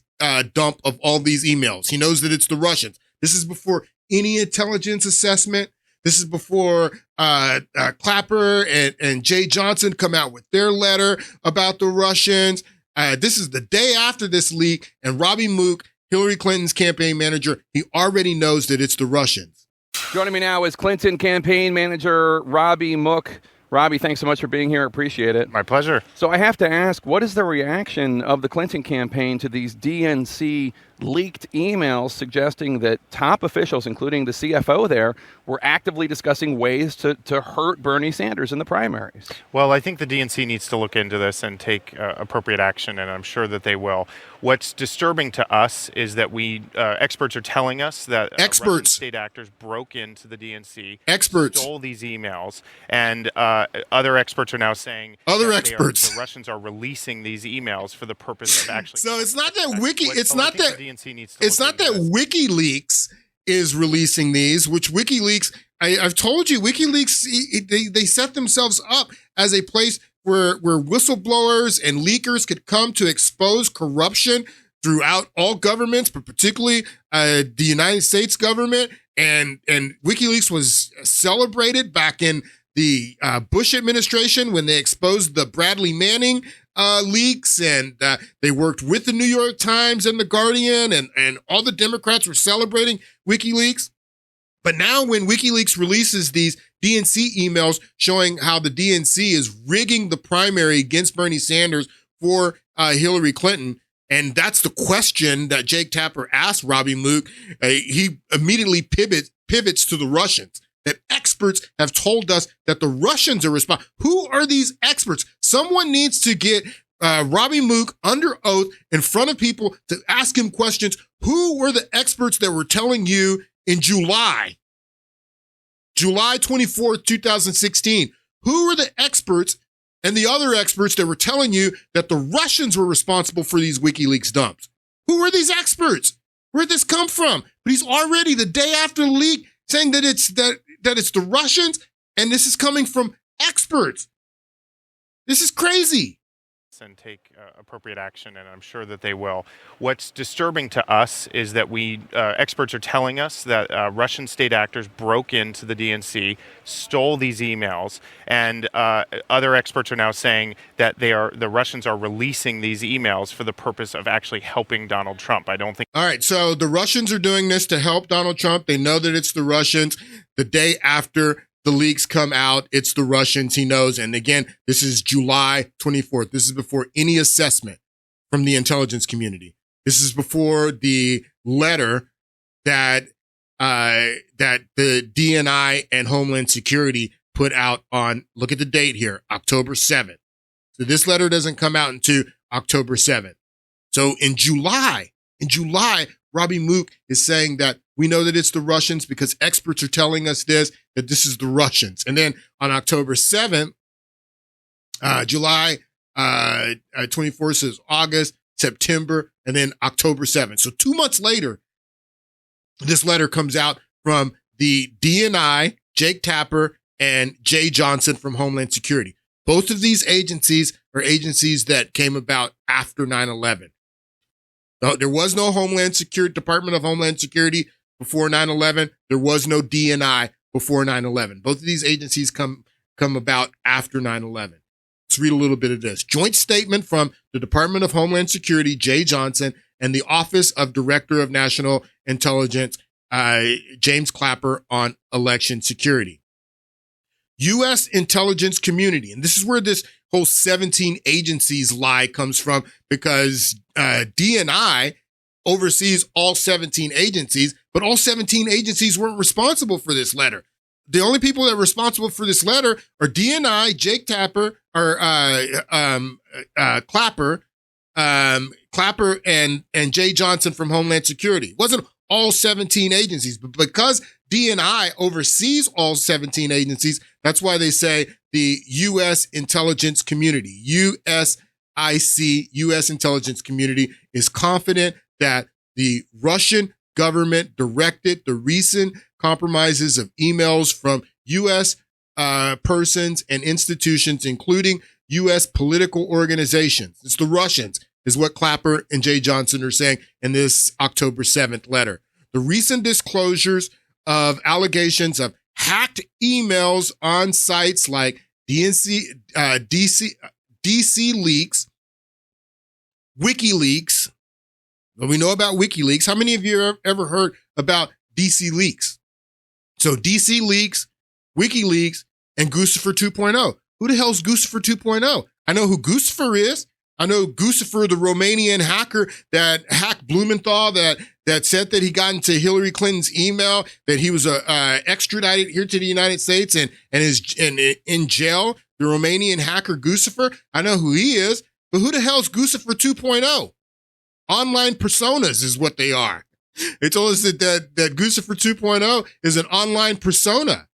S1: dump of all these emails. He knows that it's the Russians. This is before any intelligence assessment. This is before Clapper and Jay Johnson come out with their letter about the Russians. This is the day after this leak, and Robbie Mook, Hillary Clinton's campaign manager, he already knows that it's the Russians.
S4: Joining me now is Clinton campaign manager Robbie Mook. Robbie, thanks so much for being here. Appreciate it.
S27: My pleasure.
S4: So I have to ask, what is the reaction of the Clinton campaign to these DNC leaked emails suggesting that top officials, including the CFO there, were actively discussing ways to hurt Bernie Sanders in the primaries?
S27: Well, I think the DNC needs to look into this and take appropriate action, and I'm sure that they will. What's disturbing to us is that experts are telling us that Russian state actors broke into the DNC, stole these emails, and other experts are now saying the Russians are releasing these emails for the purpose of actually.
S1: So it's not that it's not that WikiLeaks is releasing these, which WikiLeaks, I've told you, WikiLeaks, they set themselves up as a place where whistleblowers and leakers could come to expose corruption throughout all governments, but particularly the United States government. And WikiLeaks was celebrated back in the Bush administration when they exposed the Bradley Manning leaks, and they worked with the New York Times and the Guardian, and all the Democrats were celebrating WikiLeaks. But now when WikiLeaks releases these DNC emails showing how the DNC is rigging the primary against Bernie Sanders for Hillary Clinton, and that's the question that Jake Tapper asked Robbie Mook, he immediately pivots to the Russians. That experts have told us that the Russians are responsible. Who are these experts? Someone needs to get Robbie Mook under oath in front of people to ask him questions. Who were the experts that were telling you in July 24th, 2016? Who were the experts and the other experts that were telling you that the Russians were responsible for these WikiLeaks dumps? Who were these experts? Where'd this come from? But he's already, the day after the leak, saying that that it's the Russians, and this is coming from experts. This is crazy.
S27: And take appropriate action, and I'm sure that they will. What's disturbing to us is that experts are telling us that Russian state actors broke into the DNC, stole these emails, and other experts are now saying that the Russians are releasing these emails for the purpose of actually helping Donald Trump. I don't think.
S1: All right, so the Russians are doing this to help Donald Trump. They know that it's the Russians. The day after the leaks come out, it's the Russians, he knows. And again, this is July 24th. This is before any assessment from the intelligence community. This is before the letter that the DNI and Homeland Security put out on, look at the date here, October 7th. So this letter doesn't come out until October 7th. So in July, Robbie Mook is saying that we know that it's the Russians because experts are telling us that this is the Russians. And then on October 7th, July 24th says August, September, and then October 7th. So 2 months later, this letter comes out from the DNI, Jake Tapper, and Jay Johnson from Homeland Security. Both of these agencies are agencies that came about after 9/11. There was no Department of Homeland Security before 9/11. There was no DNI before 9/11. Both of these agencies come about after 9/11. Let's read a little bit of this. Joint statement from the Department of Homeland Security, Jay Johnson, and the Office of Director of National Intelligence, James Clapper, on election security. U.S. intelligence community, and this is where this whole 17 agencies lie comes from, because DNI oversees all 17 agencies, but all 17 agencies weren't responsible for this letter. The only people that are responsible for this letter are DNI, Jake Tapper, or Clapper, and Jay Johnson from Homeland Security. It wasn't all 17 agencies, but because DNI oversees all 17 agencies, that's why they say the U.S. intelligence community, USIC, U.S. intelligence community, is confident that the Russian government directed the recent compromises of emails from U.S. persons and institutions, including U.S. political organizations. It's the Russians, is what Clapper and Jay Johnson are saying in this October 7th letter. The recent disclosures of allegations of hacked emails on sites like DC Leaks, WikiLeaks. Well, we know about WikiLeaks. How many of you have ever heard about DC Leaks? So DC Leaks, WikiLeaks, and Guccifer 2.0. Who the hell's Guccifer 2.0? I know who Guccifer is. I know Guccifer, the Romanian hacker that hacked Blumenthal, that said that he got into Hillary Clinton's email, that he was extradited here to the United States and is in jail. The Romanian hacker Guccifer. I know who he is, but who the hell's Guccifer 2.0? Online personas is what they are. They told us that Guccifer 2.0 is an online persona.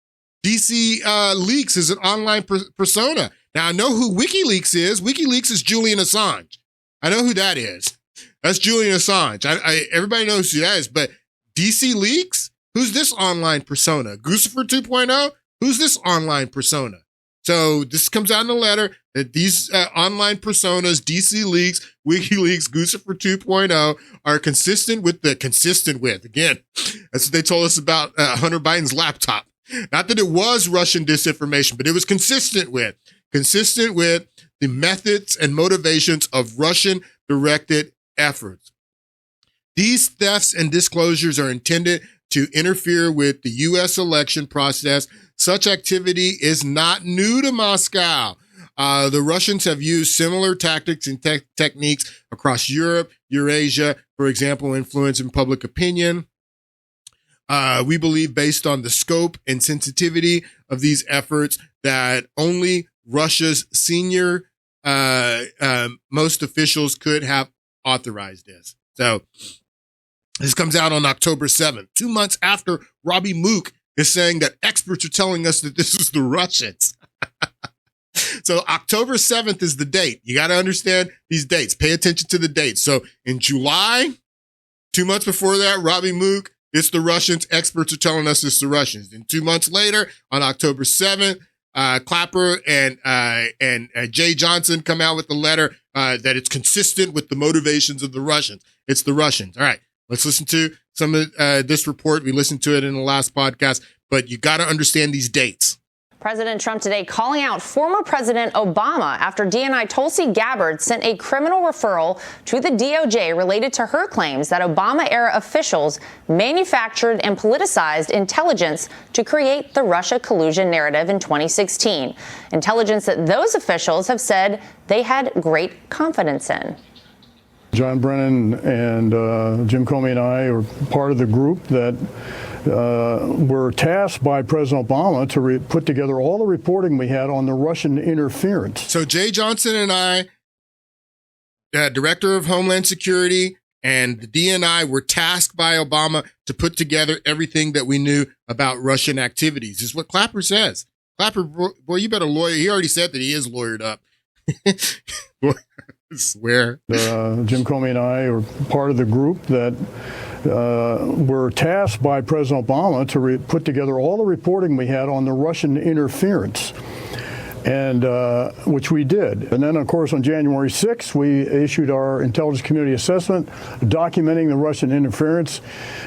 S1: DC Leaks is an online persona. Now, I know who WikiLeaks is. WikiLeaks is Julian Assange. I know who that is. That's Julian Assange. Everybody knows who that is. But DC Leaks? Who's this online persona? Guccifer 2.0? Who's this online persona? So this comes out in the letter that these online personas, DC Leaks, WikiLeaks, Guccifer 2.0, are consistent with, again, that's what they told us about Hunter Biden's laptop. Not that it was Russian disinformation, but it was consistent with the methods and motivations of Russian-directed efforts. These thefts and disclosures are intended to interfere with the U.S. election process. Such activity is not new to Moscow. The Russians have used similar tactics and techniques across Europe, Eurasia, for example, influencing public opinion. We believe, based on the scope and sensitivity of these efforts, that only Russia's senior most officials could have authorized this. So this comes out on October 7th, 2 months after Robbie Mook is saying that experts are telling us that this is the Russians. So October 7th is the date. You got to understand these dates. Pay attention to the dates. So in July, 2 months before that, Robbie Mook it's the Russians. Experts are telling us it's the Russians. And 2 months later, on October 7th, Clapper and Jay Johnson come out with a letter that it's consistent with the motivations of the Russians. It's the Russians. All right, let's listen to some of this report. We listened to it in the last podcast, but you got to understand these dates.
S2: President Trump today calling out former President Obama after DNI Tulsi Gabbard sent a criminal referral to the DOJ related to her claims that Obama-era officials manufactured and politicized intelligence to create the Russia collusion narrative in 2016. Intelligence that those officials have said they had great confidence in.
S5: John Brennan and Jim Comey and I are part of the group that were tasked by President Obama to put together all the reporting we had on the Russian interference.
S1: So Jay Johnson and I, Director of Homeland Security, and the DNI were tasked by Obama to put together everything that we knew about Russian activities, is what Clapper says. Clapper, boy, you better lawyer. He already said that he is lawyered up. I swear.
S5: Jim Comey and I are part of the group that were tasked by President Obama to put together all the reporting we had on the Russian interference, and which we did. And then, of course, on January 6th, we issued our intelligence community assessment documenting the Russian interference,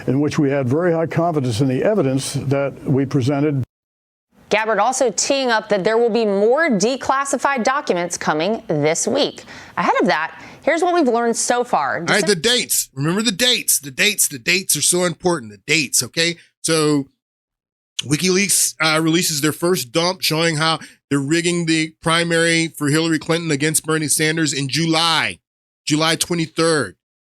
S5: in which we had very high confidence in the evidence that we presented.
S2: Gabbard also teeing up that there will be more declassified documents coming this week. Ahead of that, here's what we've learned so far.
S1: All right, the dates. Remember the dates. The dates are so important. The dates, okay? So WikiLeaks releases their first dump showing how they're rigging the primary for Hillary Clinton against Bernie Sanders in July 23rd.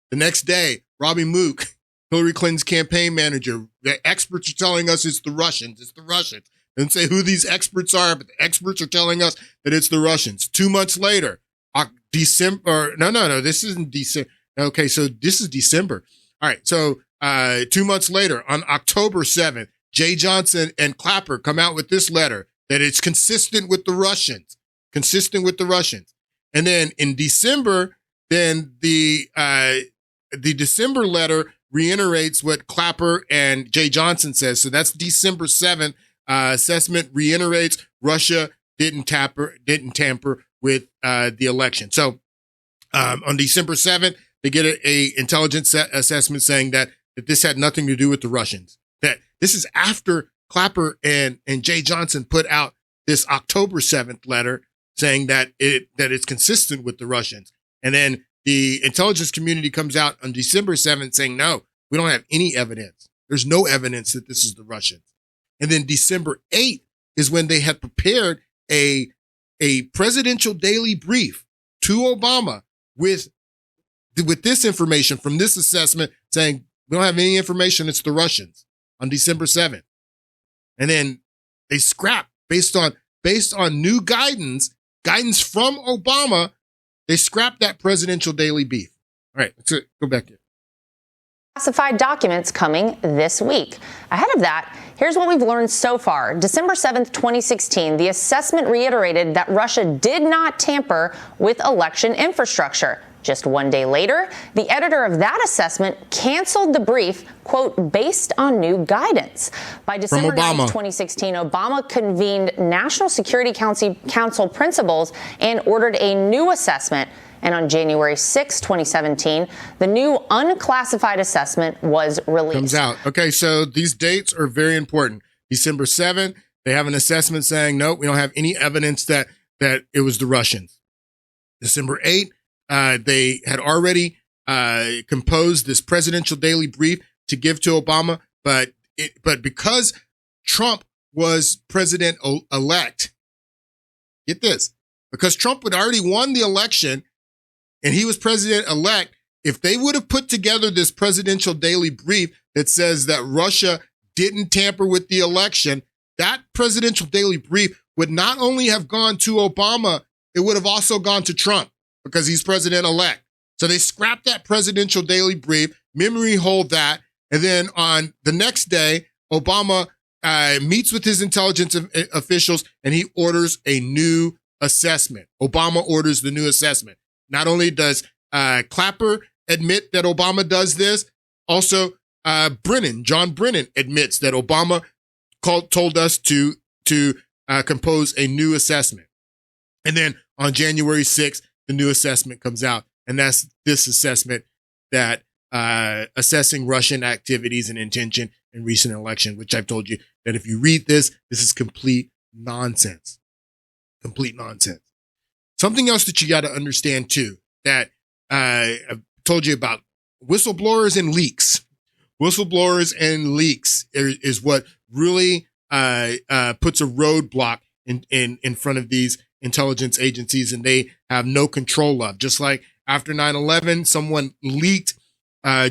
S1: The next day, Robbie Mook, Hillary Clinton's campaign manager, the experts are telling us it's the Russians. It's the Russians. Didn't say who these experts are, but the experts are telling us that it's the Russians. 2 months later, December. No, this isn't December. Okay, so this is December. All right, so 2 months later, on October 7th, Jay Johnson and Clapper come out with this letter that it's consistent with the Russians. Consistent with the Russians. And then in December, then the December letter reiterates what Clapper and Jay Johnson says. So that's December 7th. Assessment reiterates Russia didn't tamper with the election. So on December 7th, they get a intelligence assessment saying that this had nothing to do with the Russians. That this is after Clapper and Jay Johnson put out this October 7th letter saying that it's consistent with the Russians. And then the intelligence community comes out on December 7th saying, no, we don't have any evidence. There's no evidence that this is the Russians. And then December 8th is when they had prepared a presidential daily brief to Obama with this information from this assessment saying, we don't have any information, it's the Russians, on December 7th. And then they scrapped based on new guidance from Obama, they scrapped that presidential daily brief. All right, let's go back here.
S2: Classified documents coming this week. Ahead of that, here's what we've learned so far. December 7th, 2016, the assessment reiterated that Russia did not tamper with election infrastructure. Just 1 day later, the editor of that assessment canceled the brief, quote, based on new guidance. By December 9th, 2016, Obama convened National Security Council principals and ordered a new assessment. And on January 6, 2017, the new unclassified assessment was released.
S1: Comes out. Okay, so these dates are very important. December 7th, they have an assessment saying, no, we don't have any evidence that it was the Russians. December 8th, they had already composed this presidential daily brief to give to Obama, but because Trump was president-elect, get this, because Trump had already won the election, and he was president-elect, if they would have put together this presidential daily brief that says that Russia didn't tamper with the election, that presidential daily brief would not only have gone to Obama, it would have also gone to Trump because he's president-elect. So they scrapped that presidential daily brief, memory hold that, and then on the next day, Obama meets with his intelligence officials and he orders a new assessment. Obama orders the new assessment. Not only does Clapper admit that Obama does this, also John Brennan admits that Obama told us to compose a new assessment. And then on January 6th, the new assessment comes out. And that's this assessment that assessing Russian activities and intention in recent election, which I've told you that if you read this is complete nonsense. Complete nonsense. Something else that you got to understand too, that I've told you about whistleblowers and leaks. Whistleblowers and leaks is what really puts a roadblock in front of these intelligence agencies, and they have no control of. Just like after 9/11, someone leaked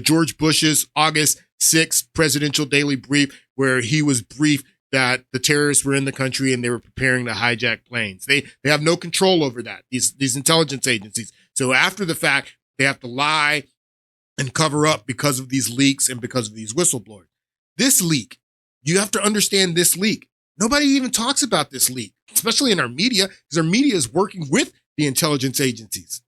S1: George Bush's August 6th presidential daily brief, where he was briefed that the terrorists were in the country and they were preparing to hijack planes. They have no control over that, these intelligence agencies. So after the fact, they have to lie and cover up because of these leaks and because of these whistleblowers. This leak, you have to understand this leak. Nobody even talks about this leak, especially in our media, because our media is working with the intelligence agencies.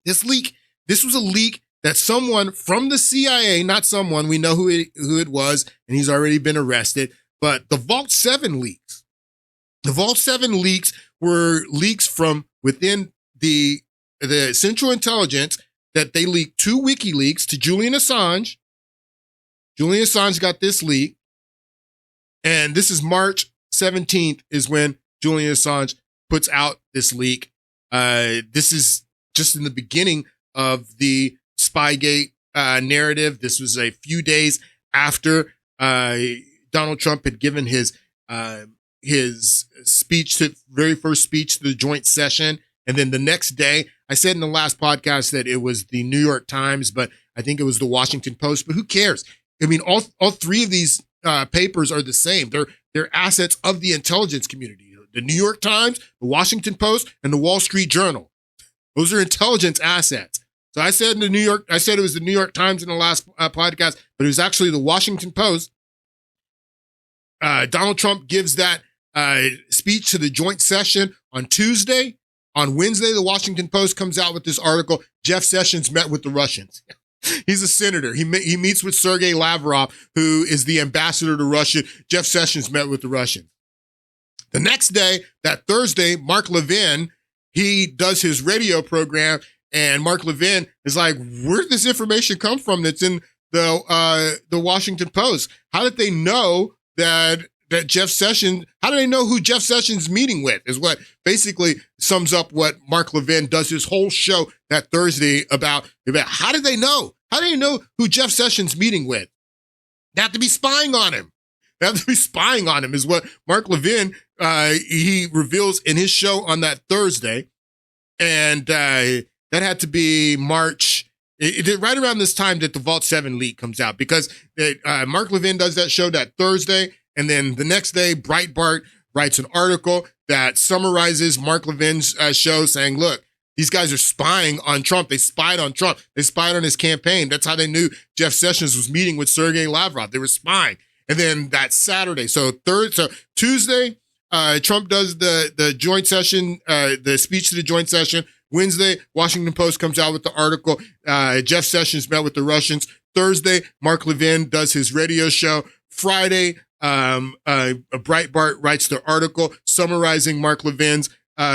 S1: This was a leak that someone from the CIA, not someone, we know who it was, and he's already been arrested, but the Vault 7 leaks. The Vault 7 leaks were leaks from within the Central Intelligence that they leaked to WikiLeaks, to Julian Assange. Julian Assange got this leak. And this is March 17th is when Julian Assange puts out this leak. This is just in the beginning of the Spygate narrative. This was a few days after Donald Trump had given his speech, very first speech to the joint session. And then the next day, I said in the last podcast that it was the New York Times, but I think it was the Washington Post. But who cares? I mean, all three of these papers are the same. They're assets of the intelligence community. The New York Times, the Washington Post, and the Wall Street Journal. Those are intelligence assets. So I said it was the New York Times in the last podcast, but it was actually the Washington Post. Donald Trump gives that speech to the joint session on Tuesday. On Wednesday, the Washington Post comes out with this article, Jeff Sessions met with the Russians. He's a senator. He meets with Sergei Lavrov, who is the ambassador to Russia. Jeff Sessions met with the Russians. The next day, that Thursday, Mark Levin, he does his radio program, and Mark Levin is like, where did this information come from that's in the Washington Post? How did they know that Jeff Sessions, how do they know who Jeff Sessions meeting with, is what basically sums up what Mark Levin does his whole show that Thursday about how did they know? How do they know who Jeff Sessions meeting with? They have to be spying on him. They have to be spying on him is what Mark Levin, he reveals in his show on that Thursday. And that had to be March, right around this time that the Vault 7 leak comes out, because Mark Levin does that show that Thursday. And then the next day, Breitbart writes an article that summarizes Mark Levin's show saying, look, these guys are spying on Trump. They spied on Trump. They spied on his campaign. That's how they knew Jeff Sessions was meeting with Sergei Lavrov. They were spying. And then that Saturday, so Tuesday, Trump does the joint session, the speech to the joint session. Wednesday, Washington Post comes out with the article, Jeff Sessions met with the Russians. Thursday, Mark Levin does his radio show. Friday, Breitbart writes the article summarizing Mark Levin's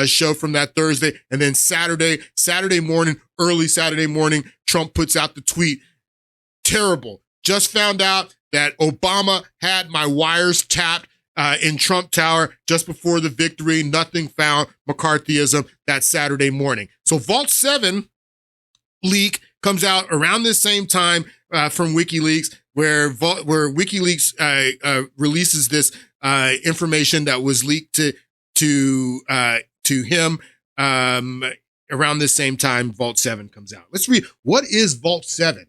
S1: show from that Thursday. And then Saturday morning, early Saturday morning, Trump puts out the tweet. Terrible. Just found out that Obama had my wires tapped in Trump Tower just before the victory. Nothing found. McCarthyism that Saturday morning. So Vault 7 leak comes out around this same time from WikiLeaks, where WikiLeaks releases this information that was leaked to him around this same time. Vault 7 comes out. Let's read. What is Vault 7?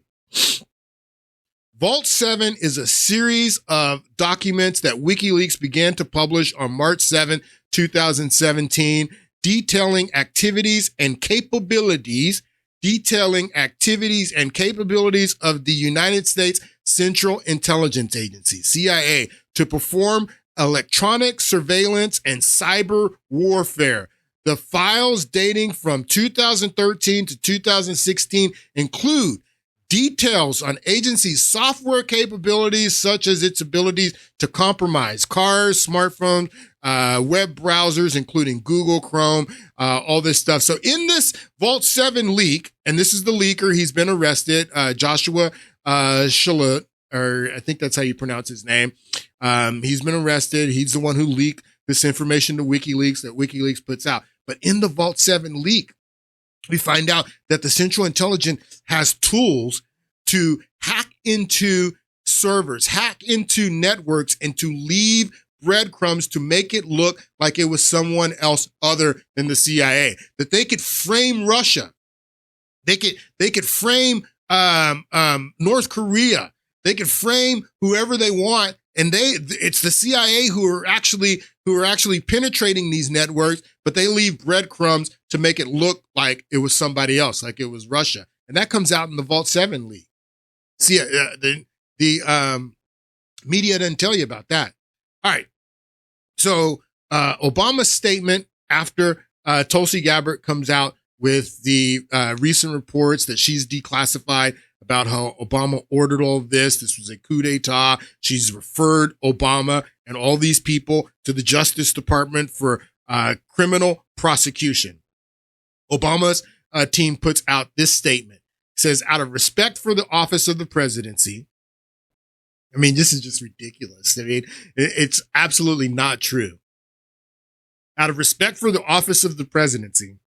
S1: Vault 7 is a series of documents that WikiLeaks began to publish on March 7, 2017, detailing activities and capabilities of the United States Central Intelligence Agency, CIA, to perform electronic surveillance and cyber warfare. The files dating from 2013 to 2016 include details on agency's software capabilities, such as its abilities to compromise cars, smartphones, web browsers, including Google Chrome, all this stuff. So in this Vault 7 leak, and this is the leaker, he's been arrested, Joshua Shalut, or I think that's how you pronounce his name. He's been arrested. He's the one who leaked this information to WikiLeaks that WikiLeaks puts out. But in the Vault 7 leak, we find out that the Central Intelligence has tools to hack into servers, hack into networks, and to leave breadcrumbs to make it look like it was someone else other than the CIA. That they could frame Russia. They could frame North Korea. They could frame whoever they want, and it's the CIA who are actually penetrating these networks, but they leave breadcrumbs to make it look like it was somebody else, like it was Russia. And that comes out in the Vault 7 leak. See, the media didn't tell you about that. All right. So Obama's statement after Tulsi Gabbard comes out with the recent reports that she's declassified about how Obama ordered all of this. This was a coup d'etat. She's referred Obama and all these people to the Justice Department for criminal prosecution. Obama's team puts out this statement. It says, out of respect for the office of the presidency, I mean, this is just ridiculous. I mean, it's absolutely not true. Out of respect for the office of the presidency,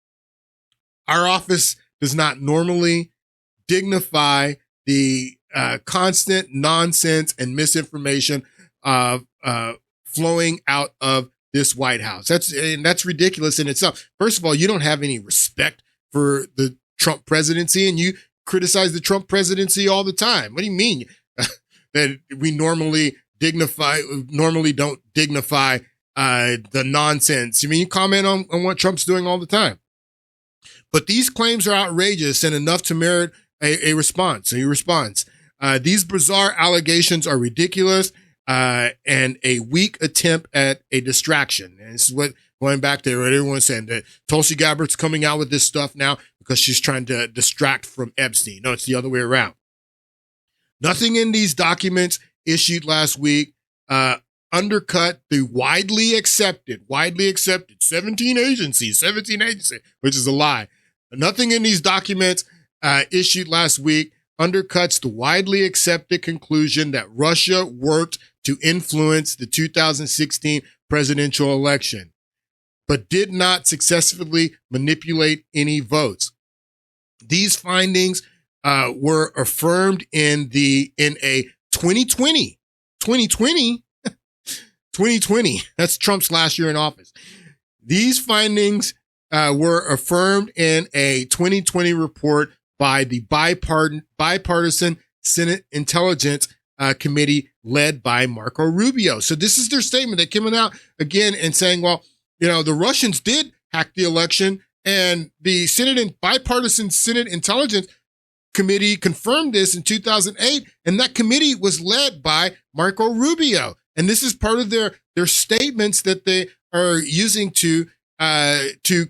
S1: our office does not normally dignify the constant nonsense and misinformation flowing out of this White House. That's ridiculous in itself. First of all, you don't have any respect for the Trump presidency, and you criticize the Trump presidency all the time. What do you mean that we normally don't dignify the nonsense? You mean you comment on what Trump's doing all the time? But these claims are outrageous and enough to merit a response. These bizarre allegations are ridiculous and a weak attempt at a distraction. And this is what, going back to what everyone's saying, that Tulsi Gabbard's coming out with this stuff now because she's trying to distract from Epstein. No, it's the other way around. Nothing in these documents issued last week undercut the widely accepted 17 agencies, which is a lie. Nothing in these documents issued last week undercuts the widely accepted conclusion that Russia worked to influence the 2016 presidential election, but did not successfully manipulate any votes. These findings were affirmed in a 2020, that's Trump's last year in office. These findings were affirmed in a 2020 report by the bipartisan Senate Intelligence Committee led by Marco Rubio. So this is their statement. They came out again and saying, well, the Russians did hack the election, and the bipartisan Senate Intelligence Committee confirmed this in 2008, and that committee was led by Marco Rubio. And this is part of their statements that they are using to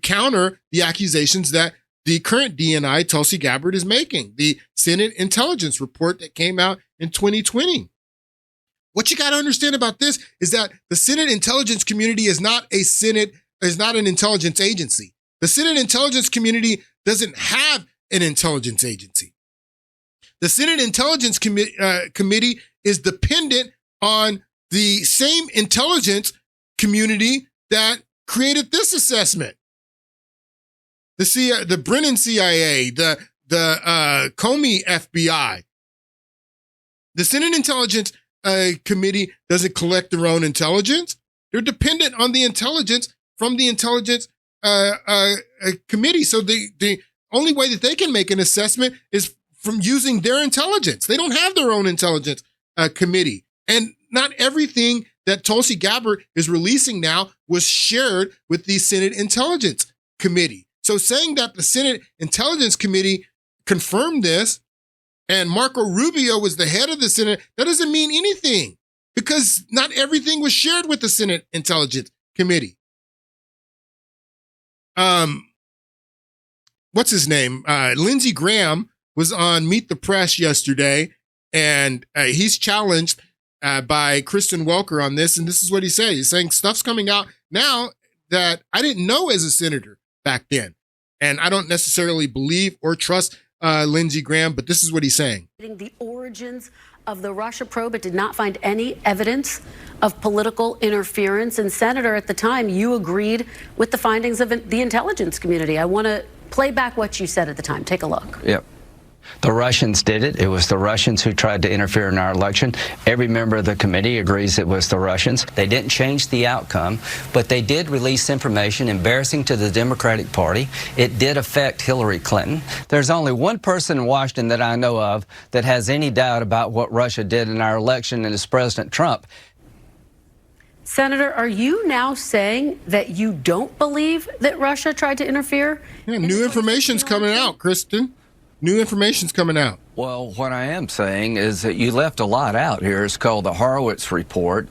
S1: counter the accusations that the current DNI, Tulsi Gabbard, is making. The Senate Intelligence report that came out in 2020. What you got to understand about this is that the Senate Intelligence Community is not an intelligence agency. The Senate Intelligence Community doesn't have an intelligence agency. The Senate Intelligence Committee is dependent on the same intelligence community that created this assessment. The Brennan CIA, the Comey FBI. The Senate Intelligence Committee doesn't collect their own intelligence. They're dependent on the intelligence from the Intelligence Committee. So the only way that they can make an assessment is from using their intelligence. They don't have their own intelligence committee. And not everything that Tulsi Gabbard is releasing now was shared with the Senate Intelligence Committee. So saying that the Senate Intelligence Committee confirmed this and Marco Rubio was the head of the Senate, that doesn't mean anything because not everything was shared with the Senate Intelligence Committee. What's his name? Lindsey Graham was on Meet the Press yesterday, and he's challenged by Kristen Welker on this, and this is what he said. He's saying stuff's coming out now that I didn't know as a senator back then, and I don't necessarily believe or trust Lindsey Graham, but this is what he's saying.
S3: The origins of the Russia probe, it did not find any evidence of political interference. And Senator, at the time, you agreed with the findings of the intelligence community. I want to play back what you said at the time. Take a look.
S6: Yep. The Russians did it. It was the Russians who tried to interfere in our election. Every member of the committee agrees it was the Russians. They didn't change the outcome, but they did release information embarrassing to the Democratic Party. It did affect Hillary Clinton. There's only one person in Washington that I know of that has any doubt about what Russia did in our election, and it's President Trump.
S3: Senator, are you now saying that you don't believe that Russia tried to interfere?
S1: Yeah, new information's coming out, Kristen. New information's coming out.
S6: Well, what I am saying is that you left a lot out here. It's called the Horowitz Report.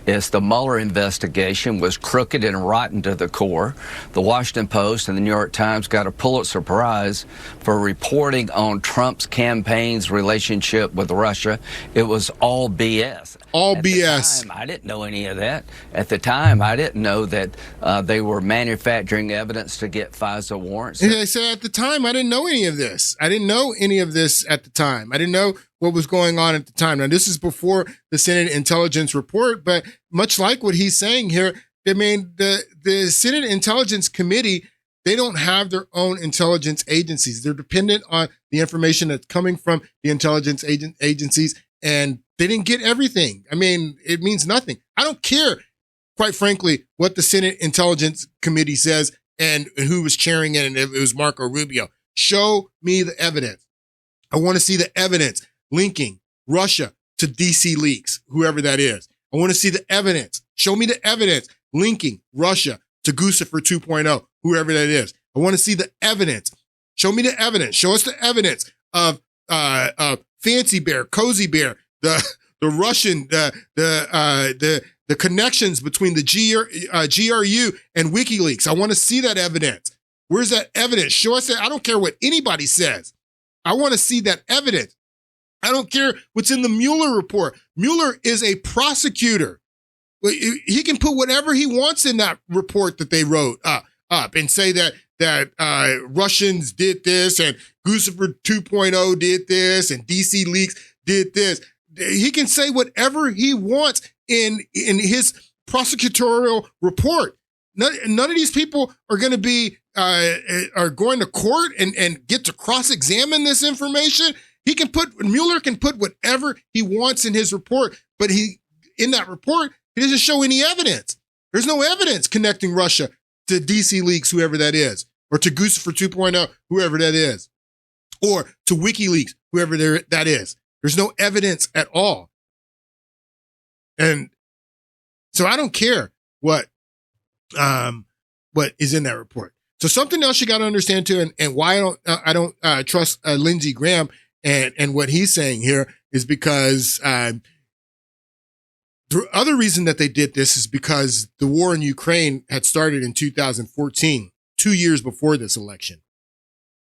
S6: It's the Mueller investigation was crooked and rotten to the core. The Washington Post and the New York Times got a Pulitzer Prize for reporting on Trump's campaign's relationship with Russia. It was all BS.
S1: All BS.
S6: At the time, I didn't know any of that. At the time, I didn't know that they were manufacturing evidence to get FISA warrants.
S1: And I said at the time, I didn't know any of this. I didn't know any of this at the time. I didn't know what was going on at the time. Now, this is before the Senate Intelligence Report, but much like what he's saying here, I mean, the Senate Intelligence Committee, they don't have their own intelligence agencies. They're dependent on the information that's coming from the intelligence agencies, and they didn't get everything. I mean, it means nothing. I don't care, quite frankly, what the Senate Intelligence Committee says and who was chairing it, and if it was Marco Rubio. Show me the evidence. I want to see the evidence linking Russia to DC Leaks, whoever that is. I want to see the evidence. Show me the evidence linking Russia to Guccifer 2.0, whoever that is. I want to see the evidence. Show me the evidence. Show us the evidence of Fancy Bear, Cozy Bear, the Russian, the connections between the GRU and WikiLeaks. I want to see that evidence. Where's that evidence? Show us that. I don't care what anybody says. I want to see that evidence. I don't care what's in the Mueller report. Mueller is a prosecutor. He can put whatever he wants in that report that they wrote up and say that Russians did this and Guccifer 2.0 did this and DC Leaks did this. He can say whatever he wants in his prosecutorial report. None of these people are going to be are going to court and get to cross-examine this information. Mueller can put whatever he wants in his report, but in that report, he doesn't show any evidence. There's no evidence connecting Russia to DC Leaks, whoever that is, or to Guccifer 2.0, whoever that is, or to WikiLeaks, whoever that is. There's no evidence at all. And so I don't care what is in that report. So something else you got to understand too, and why I don't trust Lindsey Graham and what he's saying here is because the other reason that they did this is because the war in Ukraine had started in 2014, 2 years before this election.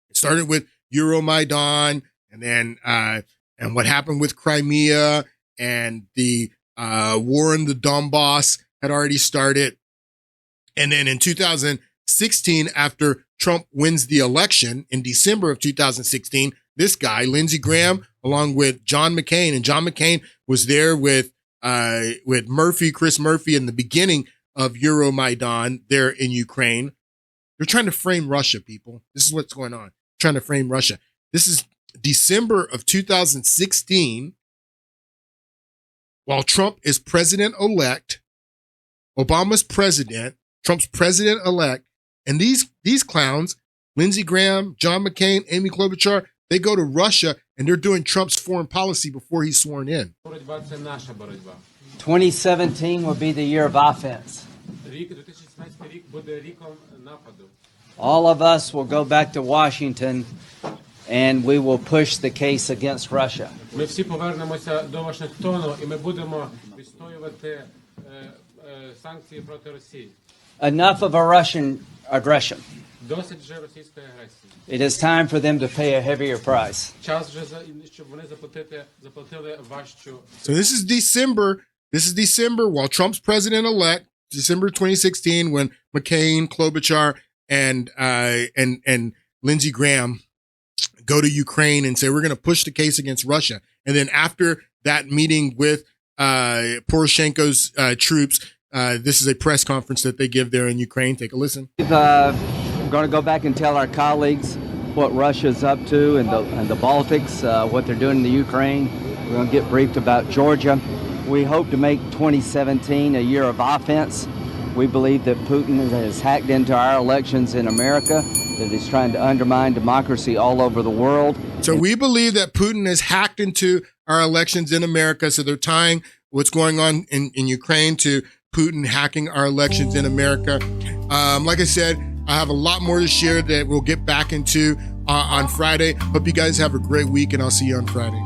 S1: It started with Euromaidan, and then and what happened with Crimea, and the war in the Donbass had already started. And then in 2016, after Trump wins the election in December of 2016, this guy, Lindsey Graham, along with John McCain, and John McCain was there with Chris Murphy in the beginning of Euromaidan there in Ukraine. They're trying to frame Russia, people. This is what's going on. Trying to frame Russia. This is December of 2016. While Trump is president-elect, Obama's president, Trump's president-elect, and these clowns, Lindsey Graham, John McCain, Amy Klobuchar, they go to Russia and they're doing Trump's foreign policy before he's sworn in.
S6: 2017 will be the year of offense. All of us will go back to Washington and we will push the case against Russia.
S24: Ми всі повернемося до Вашингтону і ми будемо відстоювати санкції проти Росії.
S7: Enough of a Russian aggression. It is time for them to pay a heavier price.
S1: So this is December. This is December while Trump's president-elect, December 2016, when McCain, Klobuchar, and Lindsey Graham go to Ukraine and say, we're going to push the case against Russia. And then after that meeting with Poroshenko's troops, this is a press conference that they give there in Ukraine. Take a listen.
S7: We're going to go back and tell our colleagues what Russia's up to in the Baltics, what they're doing in the Ukraine. We're going to get briefed about Georgia. We hope to make 2017 a year of offense. We believe that Putin has hacked into our elections in America, that he's trying to undermine democracy all over the world.
S1: So we believe that Putin has hacked into our elections in America. So they're tying what's going on in Ukraine to Putin hacking our elections in America. Like I said, I have a lot more to share that we'll get back into on Friday. Hope you guys have a great week, and I'll see you on Friday.